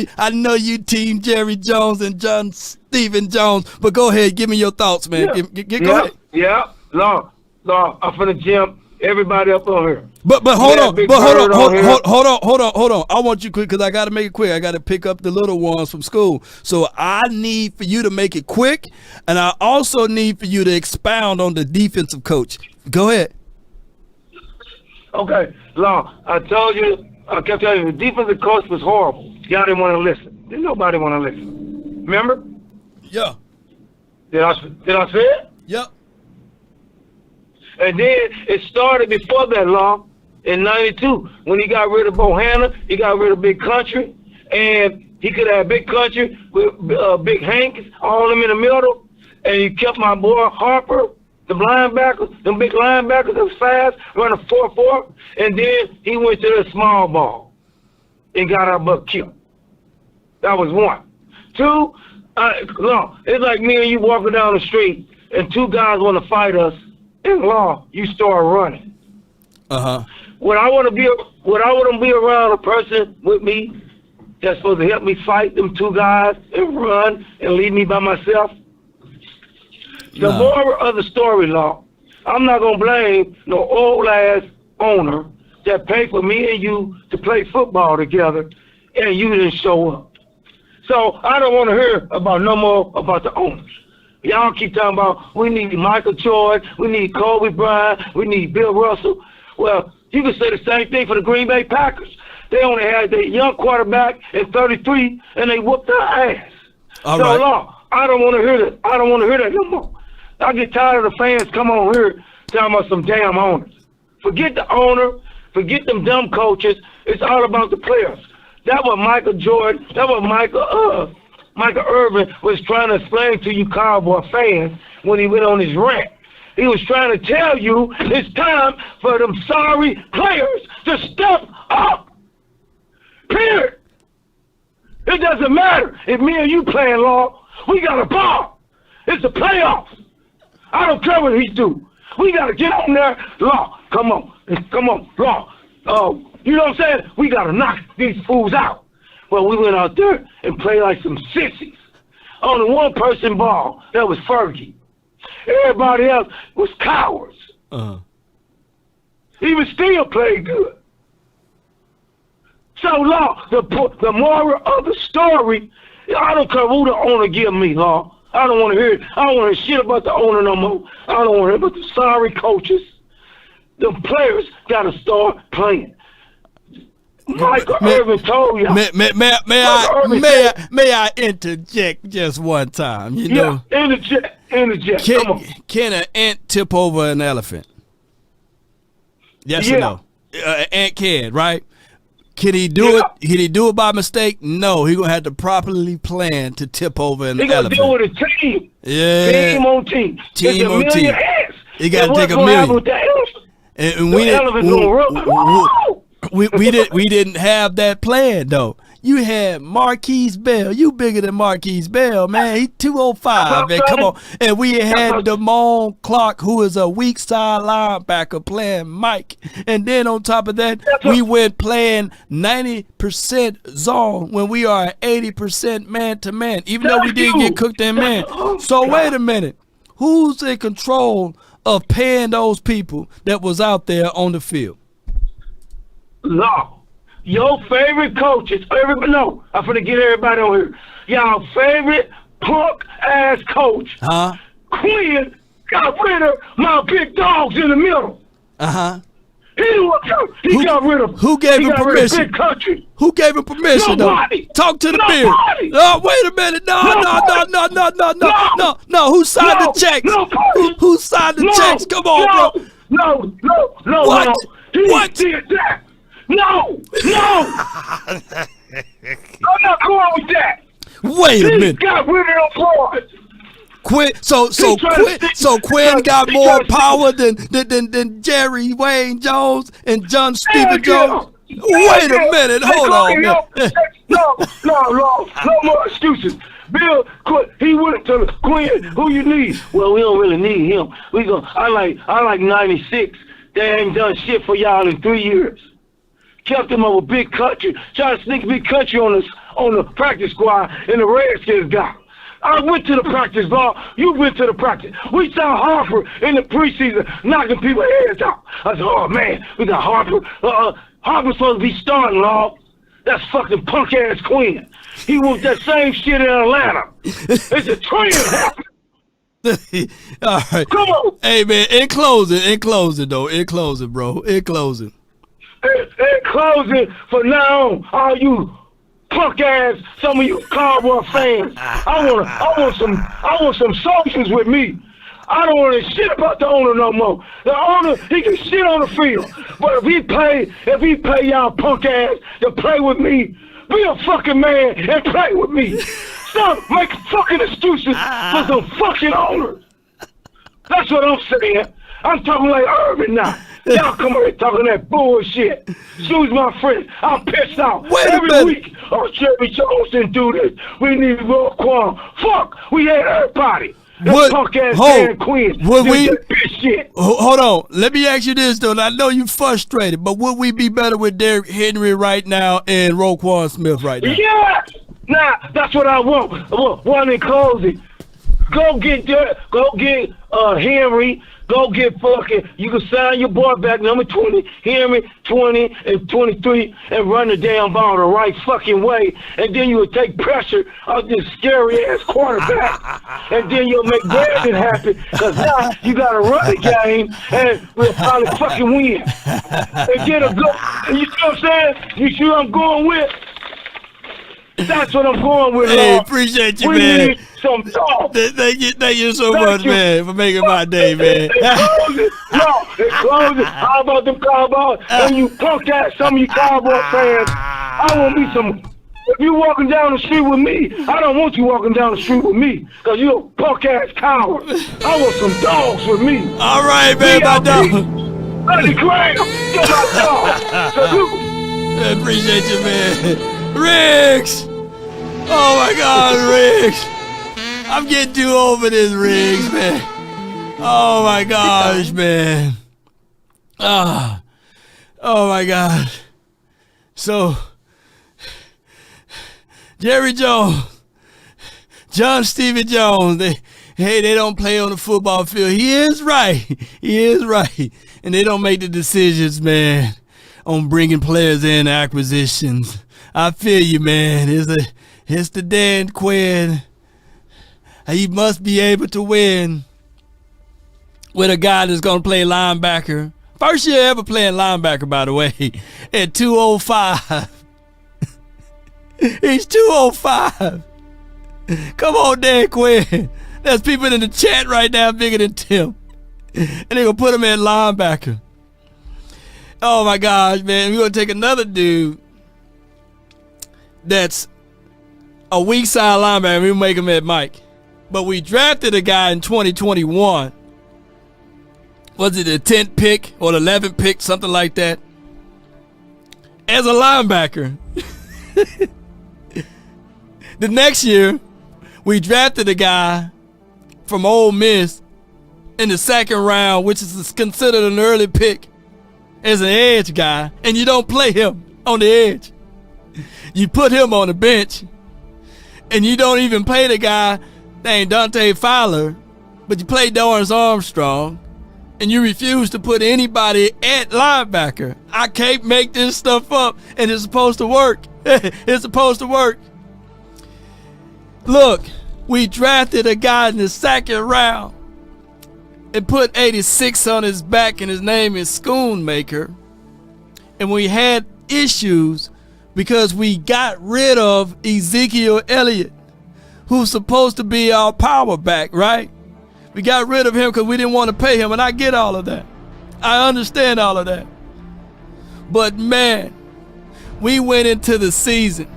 you team Jerry Jones and John Stephen Jones, but go ahead, give me your thoughts, man. Yeah. Go ahead. Yeah, Law, I'm finna jump everybody up on here. But hold on. I want you quick because I got to make it quick. I got to pick up the little ones from school. So I need for you to make it quick, and I also need for you to expound on the defensive coach. Go ahead. Okay, Law, I kept telling you, the defensive coach was horrible. Y'all didn't want to listen. Didn't nobody want to listen. Remember? Yeah. Did I say it? Yep. And then it started before that, Law, in 92, when he got rid of Bohanna, he got rid of Big Country, and he could have Big Country with Big Hank, all of them in the middle, and he kept my boy Harper, the linebackers, them big linebackers that was fast, running 4-4, and then he went to the small ball and got our butt killed. That was one. Two, Law, it's like me and you walking down the street, and two guys want to fight us. In Law, you start running. Would I want to be around a person with me that's supposed to help me fight them two guys and run and leave me by myself? The moral of the story, Law, I'm not gonna blame no old ass owner that paid for me and you to play football together, and you didn't show up. So I don't want to hear about no more about the owners. Y'all keep talking about we need Michael Jordan, we need Kobe Bryant, we need Bill Russell. Well, you can say the same thing for the Green Bay Packers. They only had their young quarterback at 33, and they whooped their ass. All so, right. Law, I don't want to hear that. I don't want to hear that no more. I get tired of the fans come on here talking about some damn owners. Forget the owner. Forget them dumb coaches. It's all about the players. That what Michael Jordan, that what Michael Irvin was trying to explain to you Cowboy fans when he went on his rant. He was trying to tell you it's time for them sorry players to step up. Period. It doesn't matter if me and you playing, Law. We got a ball. It's a playoff. I don't care what he do. We got to get on there. Law, come on. Law. You know what I'm saying? We got to knock these fools out. Well, we went out there and played like some sissies. Only one person ball. That was Fergie. Everybody else was cowards. He was still playing good. So, Law, the moral of the story, I don't care who the owner give me, Law. I don't want to hear it. I don't want to hear shit about the owner no more. I don't want to hear about the sorry coaches. The players got to start playing. Michael Irvin told you. May I interject just one time? You know, interject. Come on. Can an ant tip over an elephant? Yes or no? An ant can, right? Can he do it? Can he do it by mistake? No. He gonna have to properly plan to tip over an elephant. He gonna do it with a team. Yeah. Team on team. Team on team. He gotta take a million. And we didn't have that plan though. You had Marquise Bell. You bigger than Marquise Bell, man. He 205, man. Come on. And we had Damone Clark, who is a weak side linebacker, playing Mike. And then on top of that, we went playing 90% zone when we are 80% man-to-man, even though we did get cooked in man. So wait a minute. Who's in control of paying those people that was out there on the field? Law. Your favorite coaches, I'm finna get everybody on here. Y'all favorite punk-ass coach, Quinn, got rid of my big dogs in the middle. He got rid of who gave him permission? Big country. Who gave him permission? Nobody. Though? Talk to the beard. Oh, wait a minute. No. Who signed the checks? Who signed the checks? Come on, bro. No. What? He did that. No. I'm not going with that. Wait a minute. He got rid of them boys. So Quinn got more power than Jerry Wayne Jones and John Stephen Jones. Wait a minute, hold on. No more excuses. Bill, he went to Quinn. Who you need? Well, we don't really need him. I like 96. They ain't done shit for y'all in 3 years. Kept him over big country, trying to sneak big country on the practice squad, and the Redskins got him. I went to the practice, Law. You went to the practice. We saw Harper in the preseason knocking people's heads out. I said, oh, man, we got Harper. Harper's supposed to be starting, Law. That's fucking punk-ass Quinn. He whooped that same shit in Atlanta. It's a trend. All right. Come on. Hey, man, in closing, bro. In closing, for now on, all you punk ass, some of you Cowboy fans, I want some socials with me. I don't want to shit about the owner no more. The owner, he can shit on the field, but if he pay y'all punk ass to play with me, be a fucking man and play with me. Stop making fucking excuses for some fucking owners. That's what I'm saying. I'm talking like Irvin now. Y'all come here talking that bullshit. Excuse my friend. I'm pissed off. Every week, Jerry Jones didn't do this. We need Roquan. Fuck, we had everybody. That punk-ass Dan Quinn. Hold on. Let me ask you this, though. I know you're frustrated, but would we be better with Derrick Henry right now and Roquan Smith right now? Yes! Nah, that's what I want. One in closing. Go get Henry. Go get fucking, you can sign your boy back, number 20, hear me, 20 and 23, and run the damn ball the right fucking way. And then you will take pressure off this scary-ass quarterback. And then you'll make Brandon happy, because now you got to run the game, and we'll probably fucking win. And get a go. You see what I'm saying? You see what I'm going with? That's what I'm going with, Hey, Lord. appreciate you, We man. need some talk. Thank you so Thank much, you. man, for making my day, man. They close it. No, they close it. How about them Cowboys? And you punk ass, some of you Cowboy fans. I want me some. If you walking down the street with me, I don't want you walking down the street with me, because you're a punk ass coward. I want some dogs with me. All right, man, my dog. Bloody Graham, get my dog. Salute. I appreciate you, man. Riggs! Oh my God, Riggs! I'm getting too over this, Riggs, man. Oh my gosh, man. Oh my God. So, Jerry Jones, John Stephen Jones, they don't play on the football field. He is right. He is right. And they don't make the decisions, man, on bringing players in, acquisitions. I feel you, man. It's the Dan Quinn. He must be able to win with a guy that's going to play linebacker. First year ever playing linebacker, by the way, at 205. He's 205. Come on, Dan Quinn. There's people in the chat right now bigger than Tim. And they're going to put him at linebacker. Oh, my gosh, man. We're going to take another dude that's a weak side linebacker. We'll make him at Mike. But we drafted a guy in 2021. Was it the 10th pick or the 11th pick, something like that, as a linebacker. The next year, we drafted a guy from Ole Miss in the second round, which is considered an early pick, as an edge guy, and you don't play him on the edge. You put him on the bench, and you don't even play the guy named Dante Fowler, but you play Dorrance Armstrong, and you refuse to put anybody at linebacker. I can't make this stuff up, and it's supposed to work. It's supposed to work. Look, we drafted a guy in the second round and put 86 on his back, and his name is Schoonmaker. And we had issues because we got rid of Ezekiel Elliott, who's supposed to be our power back, right? We got rid of him because we didn't want to pay him, and I get all of that. I understand all of that. But man, we went into the season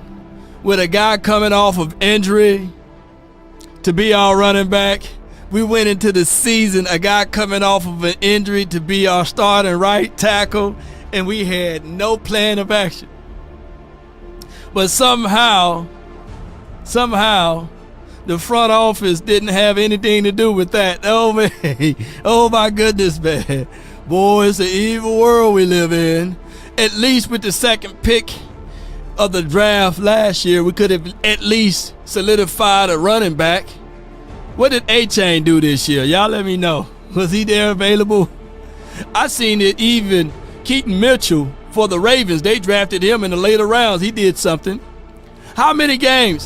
with a guy coming off of injury to be our running back. We went into the season, a guy coming off of an injury to be our starting right tackle, and we had no plan of action. But somehow, the front office didn't have anything to do with that. Oh, man. Oh, my goodness, man. Boy, it's an evil world we live in. At least with the second pick of the draft last year, we could have at least solidified a running back. What did A-Chain do this year? Y'all let me know. Was he there available? I seen it even Keaton Mitchell for the Ravens. They drafted him in the later rounds. He did something. How many games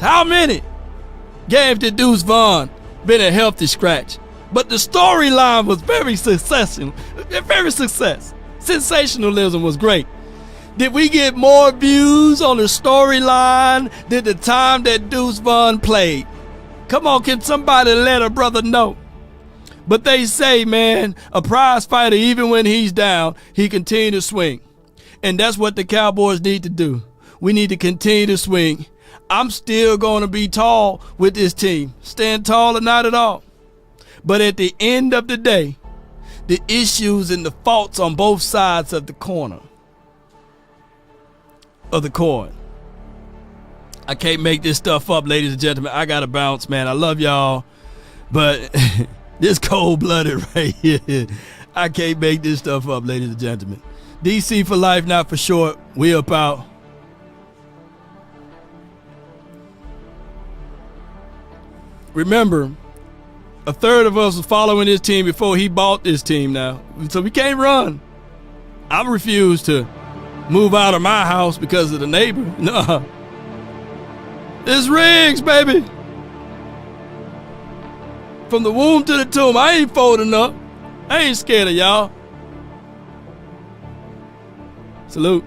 did Deuce Vaughn been a healthy scratch? But the storyline was very successful. Sensationalism was great. Did we get more views on the storyline than the time that Deuce Vaughn played? Come on, can somebody let a brother know? But they say, man, a prize fighter, even when he's down, he continue to swing. And that's what the Cowboys need to do. We need to continue to swing. I'm still going to be tall with this team. Stand tall or not at all. But at the end of the day, the issues and the faults on both sides of the coin. I can't make this stuff up, ladies and gentlemen. I got to bounce, man. I love y'all. But this cold-blooded right here. I can't make this stuff up, ladies and gentlemen. DC for life, not for short. We up out. Remember, a third of us was following this team before he bought this team now. So we can't run. I refuse to move out of my house because of the neighbor. No. It's Riggs, baby. From the womb to the tomb. I ain't folding up. I ain't scared of y'all. Salute.